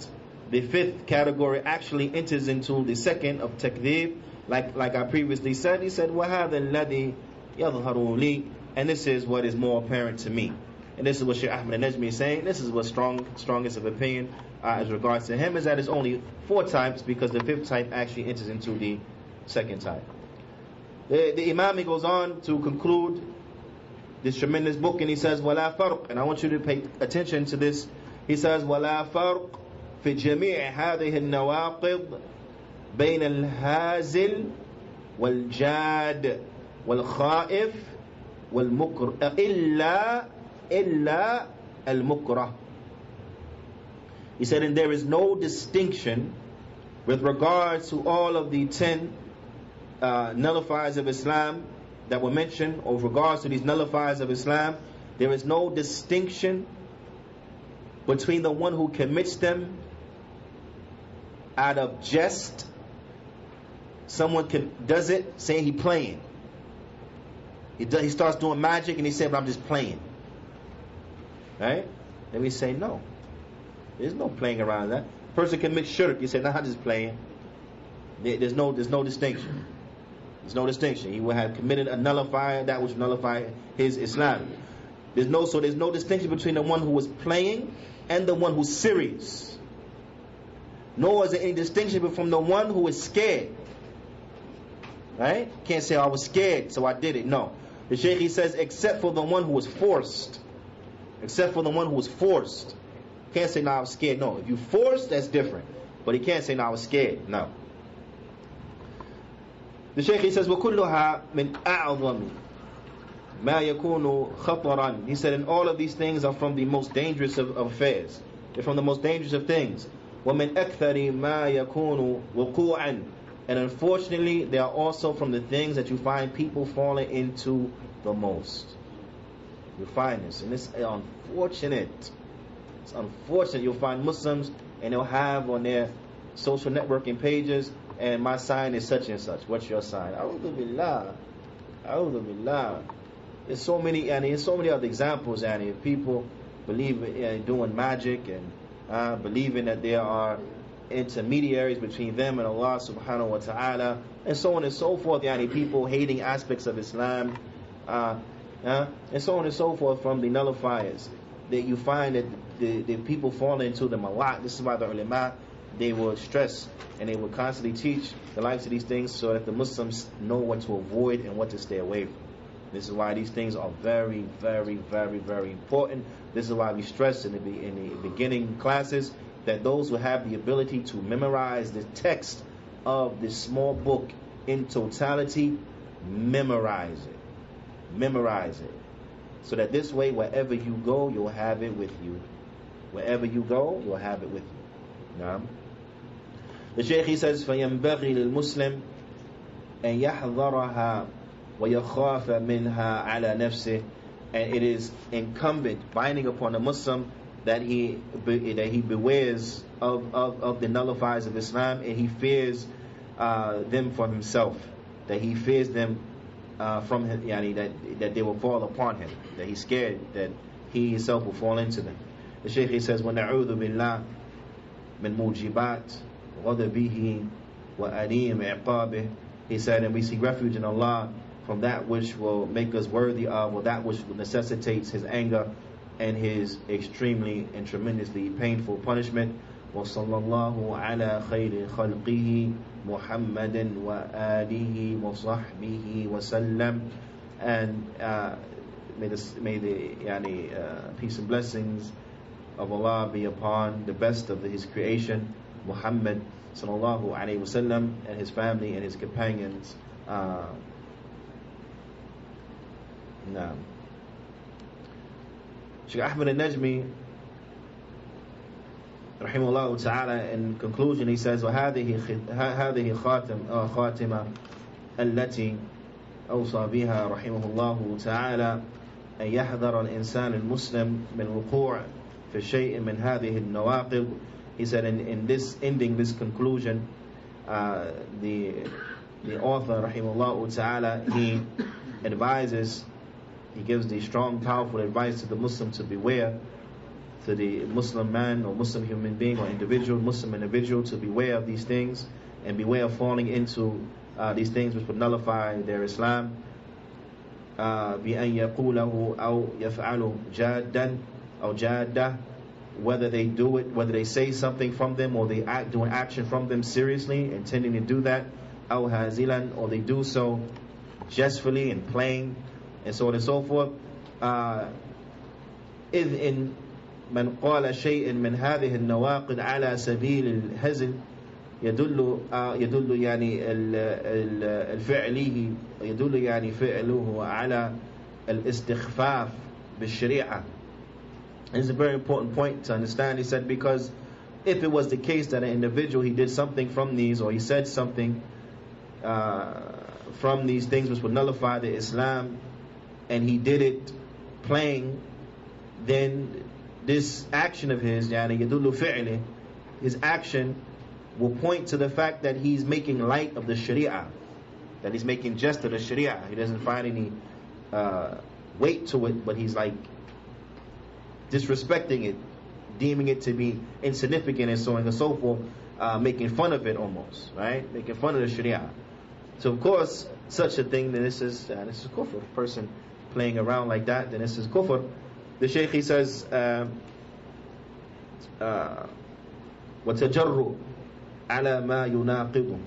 the 5th category actually enters into the 2nd of takdhib, like I previously said. He said, وهذا الذي يظهر لي, and this is what is more apparent to me. And this is what Shaykh Ahmad al-Najmi is saying. This is what's strongest of opinion as regards to him, is that it's only 4 types, because the 5th type actually enters into the 2nd type. The Imam, he goes on to conclude this tremendous book, and he says, وَلَا فَرْقٍ, and I want you to pay attention to this. He says, وَلَا فَرْقٍ في جميع هذه النواقض بين الهازل والجاد والخائف والمكر إلا المكره. He said, and there is no distinction with regards to all of the 10 nullifiers of Islam that were mentioned, or with regards to these nullifiers of Islam. There is no distinction between the one who commits them out of jest. Someone does it saying he playing. He starts doing magic and he said, but I'm just playing. Right? Then we say, no. There's no playing around that. Person commits shirk. You say, nah, I'm just playing. There's no distinction. There's no distinction. He would have committed a nullifier, that which nullified his Islam. There's no distinction between the one who was playing and the one who's serious. Nor is there any distinction from the one who is scared. Right? Can't say, I was scared, so I did it. No. The Shaykh, he says, except for the one who was forced. Except for the one who was forced. Can't say, I was scared. No. If you forced, that's different. But he can't say, I was scared. No. The Shaykh, he says, وَكُلُّهَا مِنْ أَعْظَمِ مَا يَكُونُ خَطَرًا. He said, and all of these things are from the most dangerous of affairs. They're from the most dangerous of things. وَمِنْ أَكْثَرِ مَا يَكُونُ وُقُوعًا. And unfortunately, they are also from the things that you find people falling into the most. You find this, and it's unfortunate. It's unfortunate. You'll find Muslims, and they'll have on their social networking pages, and my sign is such and such. What's your sign? A'udhu billah. A'udhu billah. There's so many other examples, and people believe in doing magic and believing that there are intermediaries between them and Allah subhanahu wa ta'ala, and so on and so forth. People hating aspects of Islam, and so on and so forth from the nullifiers. That you find that the people fall into them a lot. This is why the ulama, they will stress and they will constantly teach the likes of these things so that the Muslims know what to avoid and what to stay away from. This is why these things are very, very, very, very important. This is why we stress in the beginning classes that those who have the ability to memorize the text of this small book in totality, memorize it. Memorize it. So that this way, wherever you go, you'll have it with you. Wherever you go, you'll have it with you. Naam. The Shaykh, he says, فَيَنْبَغِي لِلْمُسْلِمِ أَنْ يَحْذَرَهَا وَيَخَافَ مِنْهَا عَلَى نَفْسِهِ. And it is incumbent, binding upon the Muslim, that he bewares of the nullifiers of Islam, and he fears them for himself. That he fears them from him, that they will fall upon him. That he's scared that he himself will fall into them. The Shaykh he says, وَنَعُوذُ بِاللَّهِ مِن مُوجِبَاتِ غَضَبِهِ وَأَلِيمِ عِقَابِهِ. He said, and we seek refuge in Allah from that which will make us worthy of, or that which necessitates His anger and His extremely and tremendously painful punishment. وصلى الله على خير خلقه محمد وآله وصحبه وسلم. And may the peace and blessings of Allah be upon the best of His creation, Muhammad sallallahu alaihi wasallam, and his family and his companions. Shaykh Ahmad al-Najmi Rahimuallah ta'ala, in conclusion he says, وهذه خاتمة التي أوصى بها رحمه الله تعالى أن يحذر الإنسان المسلم من وقوع في شيء من هذه النواقض. He said, in this ending, this conclusion, the author Rahimahullah Ta'ala, he advises, he gives the strong, powerful advice to the Muslim to beware, to the Muslim man or Muslim human being or individual, Muslim individual, to beware of these things and beware of falling into these things which would nullify their Islam. بأن يقوله أو يفعله جادا أو جادة, whether they do it, whether they say something from them or they do an action from them seriously, intending to do that, أو هازلا, or they do so jestfully and playing, and so on and so forth. إذ إن من قال شيء من هذه النواقض على سبيل الهزل يدل يعني الفعله يدل يعني فعله على الاستخفاف بالشريعة. It's a very important point to understand. He said, because if it was the case that an individual, he did something from these, or he said something from these things which would nullify the Islam, and he did it playing, then this action of his, يعني يدل فعله, his action will point to the fact that he's making light of the Sharia, that he's making jest of the Sharia. He doesn't find any weight to it, but he's like disrespecting it, deeming it to be insignificant, and so on and so forth, making fun of it almost, right? Making fun of the Sharia. So of course, such a thing, then this is kufr. A person playing around like that, then this is kufr. The Shaykh he says, وَتَجَرُّ عَلَى مَا يُنَاقِضُ,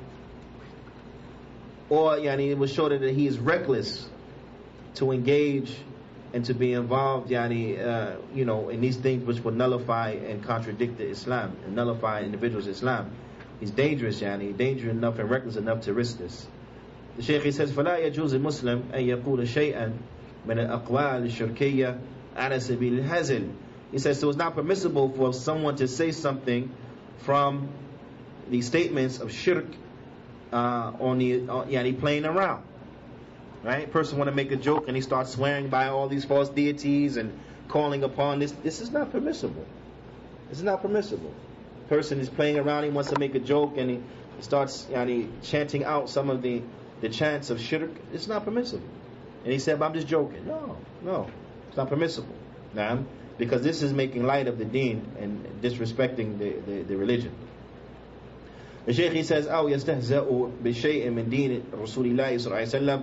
or yani, it was shown that he is reckless to engage and to be involved in these things which would nullify and contradict the Islam and nullify an individual's Islam. He's dangerous, dangerous enough and reckless enough to risk this. The Shaykh he says, فَلَا يَجُوزِ الْمُسْلِمْ أَن يَقُولَ شَيْئًا مِنَ الْأَقْوَالِ الشِّرْكِيَّةِ عَلَى سَبِيلِ الْهَزْلِ. He says, so it's not permissible for someone to say something from the statements of shirk playing around. Right? Person want to make a joke and he starts swearing by all these false deities and calling upon this. This is not permissible. This is not permissible. Person is playing around, he wants to make a joke and he starts chanting out some of the chants of shirk. It's not permissible. And he said, but I'm just joking. No, it's not permissible. Nah, because this is making light of the deen and disrespecting the religion. The Shaykh he says, أو يستهزأ بشيء من دين رسول الله صلى الله عليه وسلم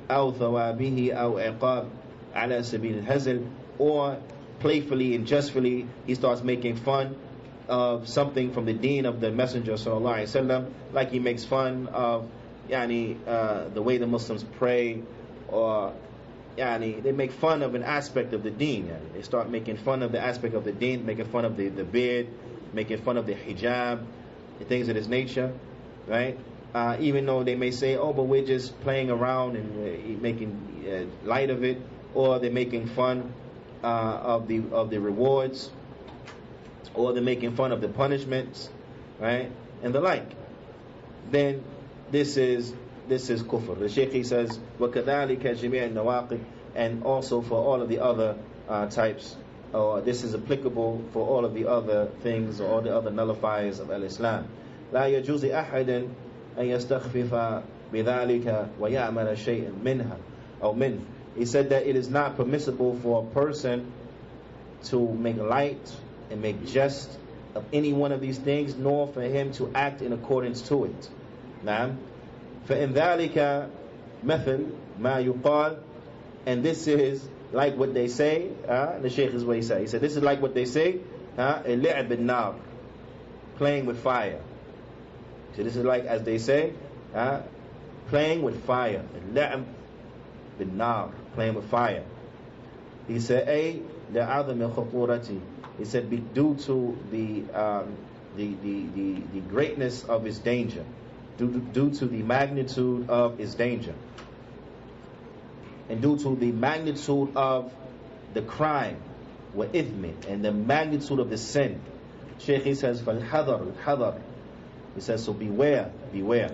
أو ثوابه أو عقاب على سبيل الهزل, or playfully and justfully he starts making fun of something from the deen of the Messenger sallallahu alaihi wasallam, like he makes fun of the way the Muslims pray, or they make fun of an aspect of the deen. They start making fun of the aspect of the deen, making fun of the beard, making fun of the hijab, things of this nature, right? Even though they may say, oh, but we're just playing around and making light of it, or they're making fun of the rewards, or they're making fun of the punishments, right, and the like, then this is kufr. The Shaykh he says, وَكَذَلِكَ جَمِيعَ النَّوَاقِدِ, and also for all of the other types, or this is applicable for all of the other things, or all the other nullifiers of al-Islam. لَا يَجُوزِ أَحَدًا أَن يَسْتَخْفِفَ بِذَلِكَ وَيَعْمَلَ شَيْئًا مِنْهَا أو مِنْ. He said that it is not permissible for a person to make light and make jest of any one of these things, nor for him to act in accordance to it. نعم. فإن ذلك مثل ما يقال, and this is like what they say. The Shaykh is what he said. He said this is like what they say. اللعب بالنار, playing with fire. So this is like, as they say, playing with fire. اللعب بالنار, playing with fire. He said, "A لعظم خطورتي." He said, due to the greatness of its danger, due to the magnitude of its danger, and due to the magnitude of the crime, وإثم, and the magnitude of the sin. Shaykh, he says, فالحذر الحذر. He says, so beware, beware.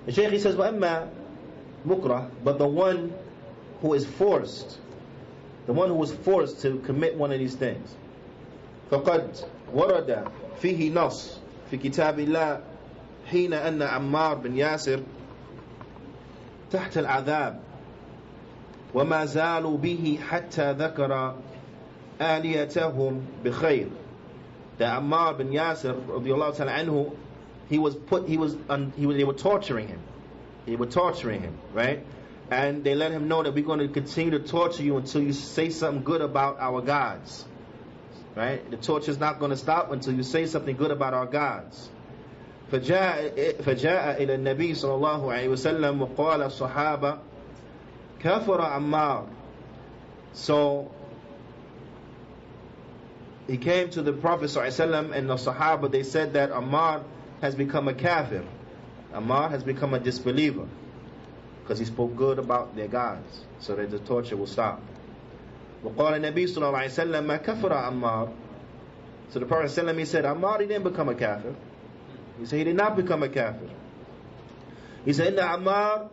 The Shaykh, he says, وأما مكره, but the one who is forced, the one who was forced to commit one of these things, فقد ورد فيه نص في كتاب الله حين أن عمار بن ياسر تحت العذاب وما زالوا به حتى ذكر آليتهم بخير. That Ammar bin Yasir radiyallahu ta'ala anhu, they were torturing him. They were torturing him, right? And they let him know that we're going to continue to torture you until you say something good about our gods. Right? The torture is not going to stop until you say something good about our gods. فجاء إلى النبي صلى الله عليه وسلم وقال الصحابة كفر عمار. So he came to the Prophet ﷺ and the Sahaba. They said that Ammar has become a kafir. Ammar has become a disbeliever because he spoke good about their gods, so that the torture will stop. وقال النبي صلى الله عليه وسلم ما كفر عمار. So the Prophet ﷺ, he said, Ammar, he didn't become a kafir. He said he did not become a kafir. He said, إن عمار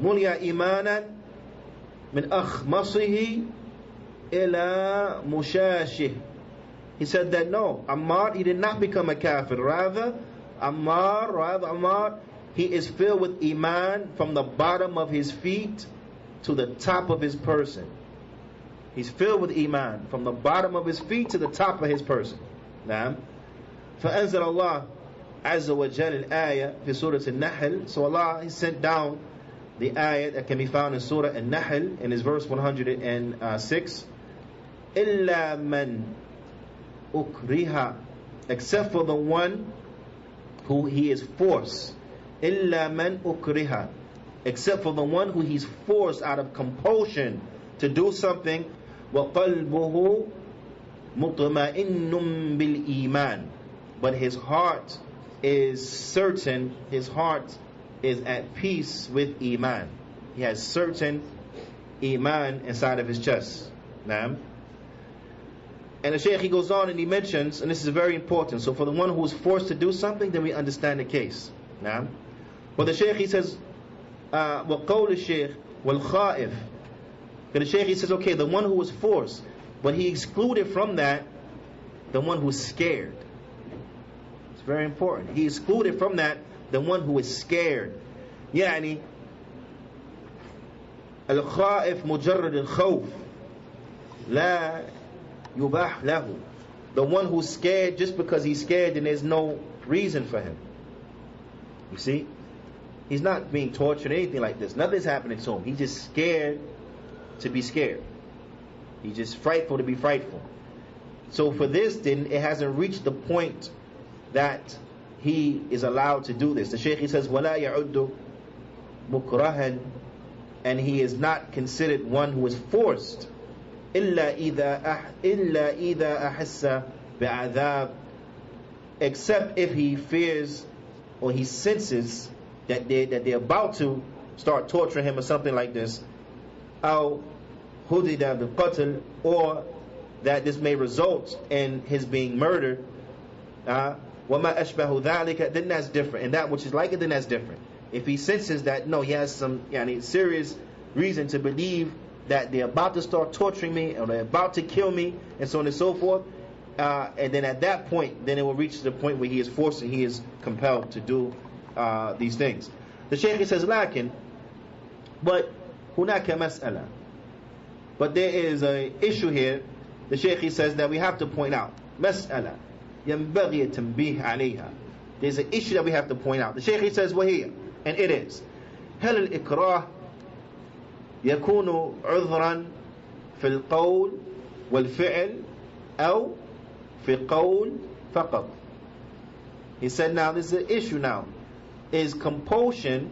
ملي إيمانا من أخمصه إلى مشاشه. He said that no, Ammar, he did not become a kafir. Rather, Ammar, he is filled with iman from the bottom of his feet to the top of his person. He's filled with iman from the bottom of his feet to the top of his person. Naam. فأنزل الله عز وجل الآية في سورة النحل. So Allah, he sent down the ayat that can be found in Surah An-Nahl in his verse 106. إلا من ukriha, except for the one who he is forced. Illa man ukriha, except for the one who he's forced out of compulsion to do something. Wa qalbuhu mutma'innun bil iman, but his heart is certain, his heart is at peace with iman. He has certain iman inside of his chest. Naam. And the Shaykh, he goes on and he mentions, and this is very important. So for the one who is forced to do something, then we understand the case. Now, but the Shaykh, he says, وَقَوْلِ الشَّيْخِ وَالْخَائِفِ. The Shaykh, he says, okay, the one who was forced, but he excluded from that the one who is scared. It's very important. He excluded from that the one who is scared. يعني الخائف مجرد الخوف لا يباح له. The one who's scared just because he's scared and there's no reason for him. You see? He's not being tortured or anything like this. Nothing's happening to him. He's just scared to be scared. He's just frightful to be frightful. So for this, then, it hasn't reached the point that he is allowed to do this. The Shaykh, he says, وَلَا يَعُدُّ مُكْرَهًا, and he is not considered one who is forced. إلا إذا أحس بعذاب, except if he fears or he senses that they're about to start torturing him or something like this, أو هدد بالقتل, or that this may result in his being murdered. وما أشبه ذلك, then that's different. And that which is like it, then that's different. If he senses that no, he has some serious reason to believe that they're about to start torturing me or they're about to kill me and so on and so forth, and then at that point, then it will reach the point where he is forced and he is compelled to do these things. The Shaykh says, لكن, but هناك مسألة, but there is an issue here. the Shaykh he says that we have to point out مسألة ينبغي التنبيه عليها. There's an issue that we have to point out. The Shaykh he says وهي, and it is هل الإكراه يكون عذرا في القول والفعل أو في قول فقط. He said now this is an issue now. Is compulsion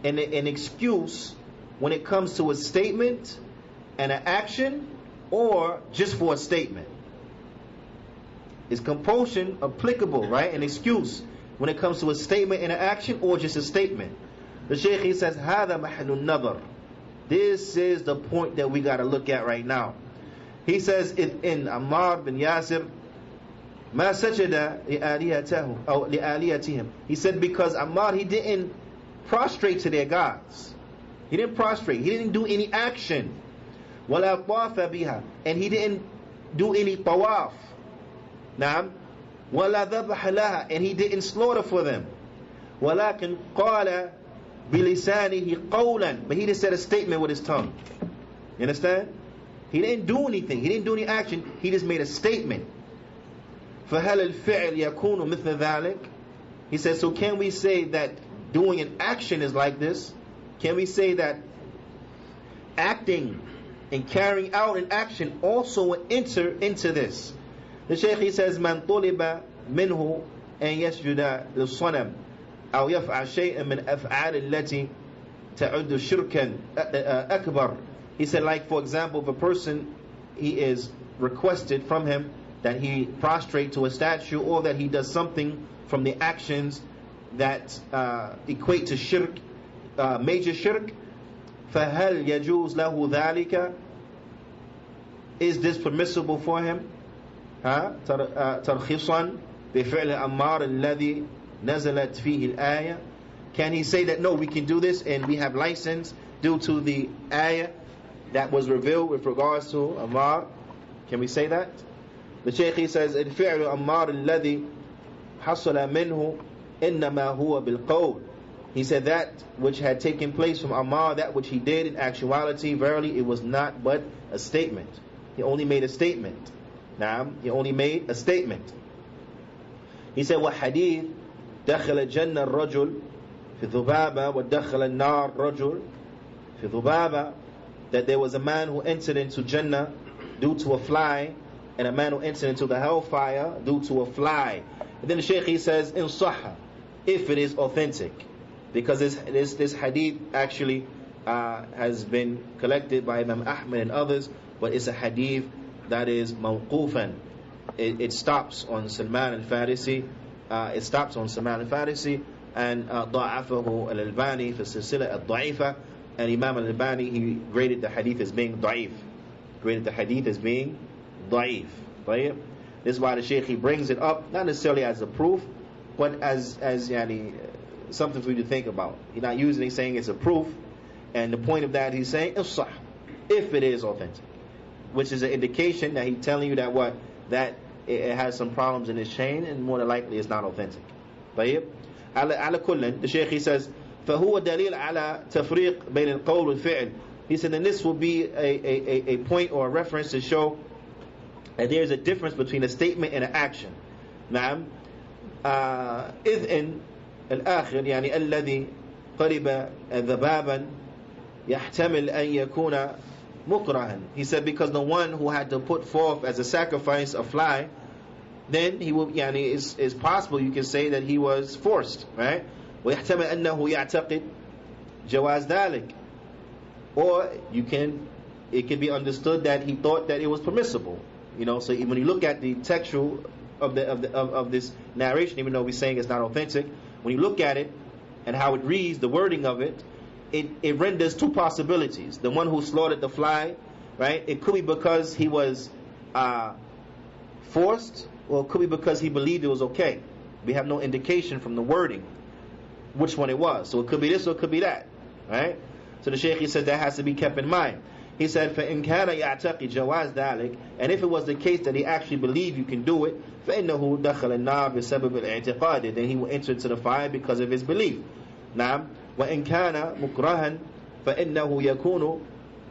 an excuse when it comes to a statement and an action, or just for a statement? Is compulsion applicable, right? An excuse when it comes to a statement and an action, or just a statement? The Shaykh he says هذا محل النظر. This is the point that we got to look at right now. He says in Ammar bin Yasir ما سجد لآلهته أو لآلهتهم. He said because Ammar he didn't prostrate to their gods. He didn't prostrate. He didn't do any action. ولا طاف بها, and he didn't do any tawaf. نعم. ولا ذبح لها, and he didn't slaughter for them. ولكن قال بلسانه قولا, but he just said a statement with his tongue. You understand? He didn't do anything. He didn't do any action. He just made a statement. فهل الفعل يكون مثل ذلك? He says, so can we say that doing an action is like this? Can we say that acting and carrying out an action also will enter into this? The Shaykh he says من طلب منه أن يسجد للصنم أو يفعل شيئا من أفعال التي تعد شركا أكبر. He said, like for example, if a person he is requested from him that he prostrate to a statue, or that he does something from the actions that equate to shirk, major shirk, فهل يجوز له ذلك? Is this permissible for him? ترخيصا بفعل أمار الذي نزلت فيه الآية. Can he say that no, we can do this and we have license due to the ayah that was revealed with regards to Ammar? Can we say that? The Shaykh he says الفعل أمار الذي حصل منه إنما هو بالقول. He said that which had taken place from Ammar, that which he did in actuality, verily it was not but a statement. He only made a statement. Naam, he only made a statement. He said وحديث دخل الجنة الرجل في ذبابة ودخل النار رجل في ذبابة, that there was a man who entered into Jannah due to a fly, and a man who entered into the hellfire due to a fly. And then the Shaykh he says in Sahha, if it is authentic, because this hadith actually has been collected by Imam Ahmad and others, but it's a hadith that is mawqufan. It stops on Salman al-Farisi. It stops on Salman al-Farisi, and ضعفه al-Albani في السلسلة الضعيفة, and Imam al-Albani he graded the hadith as being da'if. Graded the hadith as being da'if. Right? This is why the Shaykh he brings it up, not necessarily as a proof, but as yani, something for you to think about. He's not using it saying it's a proof, and the point of that he's saying is if it is authentic, which is an indication that he's telling you that what, that it has some problems in its chain, and more than likely it's not authentic. طيب على كل, the Shaykh he says فهو دليل على تفريق بين القول والفعل. He said, and this will be a point or a reference to show that there is a difference between a statement and an action. نعم. إذ الآخر يعني الذي قرب ذبابا يحتمل أن يكون مكرها. He said because the one who had to put forth as a sacrifice a fly, then he will يعني is possible you can say that he was forced, right? ويحتمل أنه يعتقد جواز ذلك, or it can be understood that he thought that it was permissible. You know, so when you look at the textual of this narration, even though we're saying it's not authentic, when you look at it and how it reads, the wording of it, it renders two possibilities. The one who slaughtered the fly, right? It could be because he was forced, or it could be because he believed it was okay. We have no indication from the wording which one it was. So it could be this or it could be that, right? So the Shaykh he said that has to be kept in mind. He said, فَإِنْ كَانَ يَعْتَقِي جَوَازْ ذَلِكَ, and if it was the case that he actually believed you can do it, فَإِنَّهُ دَخَلَ النَّارِ بِسَبَبِ الْاعْتِقَادِ, then he will enter into the fire because of his belief. نعم. وَإِنْ كَانَ مُكْرَهًا فَإِنَّهُ يَكُونُ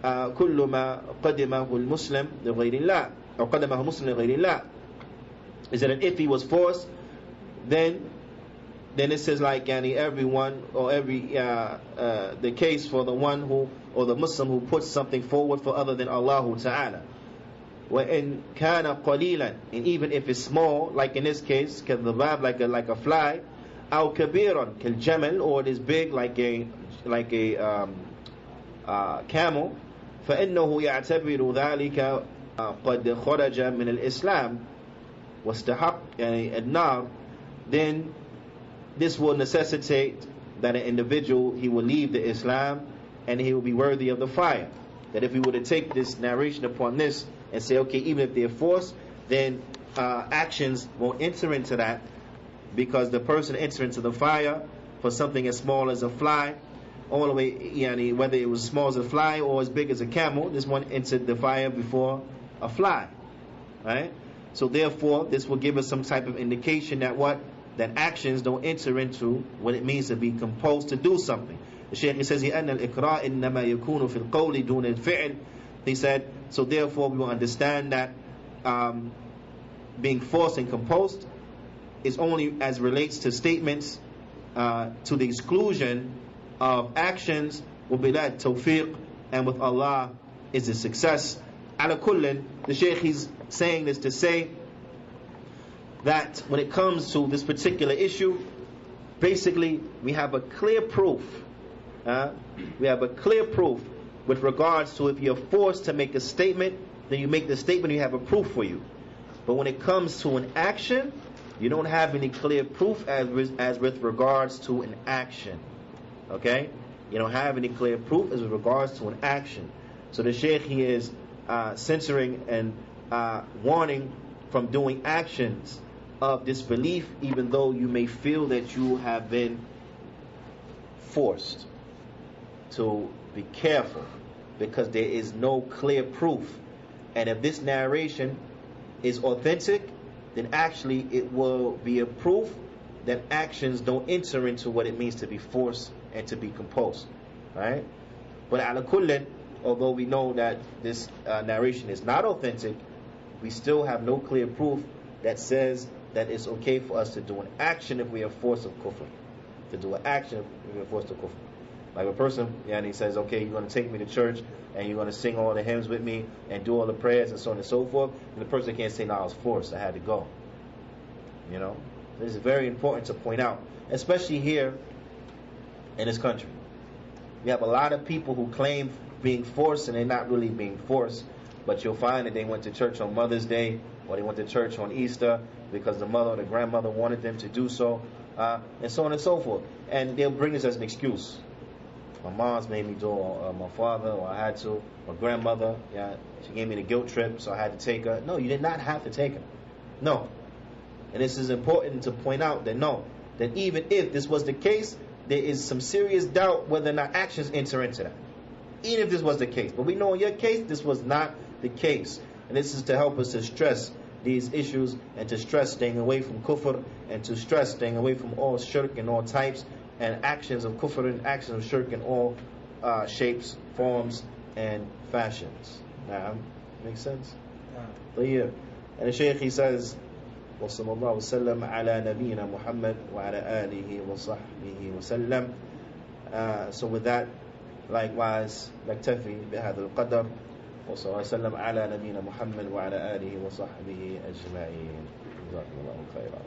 كل ما قدمه المسلم لغير الله أو قدمه مسلم لغير الله. Is that if he was forced, then it says like everyone or every the case for the one who or the Muslim who puts something forward for other than Allah Ta'ala. وَإِن كَانَ قَلِيلًا, and even if it's small, like in this case, كَالذَّبَابِ, like a fly, أو كَبِيرًا كَالْجَمَلِ, or it is big like a camel, فإنه يعتبر ذلك قد خرج من الإسلام واستحق النار. Then this will necessitate that an individual, he will leave the Islam and he will be worthy of the fire. That if we were to take this narration upon this and say, okay, even if they're forced, then actions won't enter into that, because the person enters into the fire for something as small as a fly, all the way, whether it was small as a fly or as big as a camel, this one entered the fire before a fly, right? So therefore, this will give us some type of indication that actions don't enter into what it means to be compelled to do something. The Shaykh says, أَنَّ الْإِقْرَاءِ إِنَّمَا يَكُونُ فِي الْقَوْلِ دُونَ الْفِعْلِ. He said, so therefore we will understand that being forced and compelled is only as relates to statements to the exclusion of actions. وَبِلَا التَّوْفِيقِ, and with Allah is the success. Ala kullin, the Shaykh is saying this to say that when it comes to this particular issue, basically we have a clear proof. We have a clear proof with regards to if you're forced to make a statement, then you make the statement, you have a proof for you. But when it comes to an action, you don't have any clear proof as with regards to an action. Okay? You don't have any clear proof as with regards to an action. So the Shaykh, he is censoring and warning from doing actions of disbelief, even though you may feel that you have been forced to be careful, because there is no clear proof. And if this narration is authentic, then actually it will be a proof that actions don't enter into what it means to be forced and to be compelled, right? But ala kullin, although we know that this narration is not authentic, we still have no clear proof that says that it's okay for us to do an action if we are forced of kufr. To do an action if we are forced of kufr. Like a person, and he says, okay, you're going to take me to church and you're going to sing all the hymns with me and do all the prayers and so on and so forth. And the person can't say, no, I was forced, I had to go. This is very important to point out, especially here in this country. We have a lot of people who claim being forced and they're not really being forced, but you'll find that they went to church on Mother's Day or they went to church on Easter because the mother or the grandmother wanted them to do so, and so on and so forth. And they'll bring this as an excuse. My mom's made me do, or my father, or I had to, or grandmother, she gave me the guilt trip, so I had to take her. No, you did not have to take her. No. And this is important to point out that even if this was the case, there is some serious doubt whether or not actions enter into that. Even if this was the case. But we know in your case, this was not the case. And this is to help us to stress these issues and to stress staying away from kufr and to stress staying away from all shirk and all types and actions of kufr and actions of shirk in all shapes, forms, and fashions. Now, makes sense? Yeah. And the Shaykh, he says, وصلى الله وسلم على نبينا محمد وعلى آله وصحبه وسلم. So with that, likewise, نكتفي بهذا القدر. وصلى الله وسلم على نبينا محمد وعلى آله وصحبه أجمعين. جزاكم الله خيرا.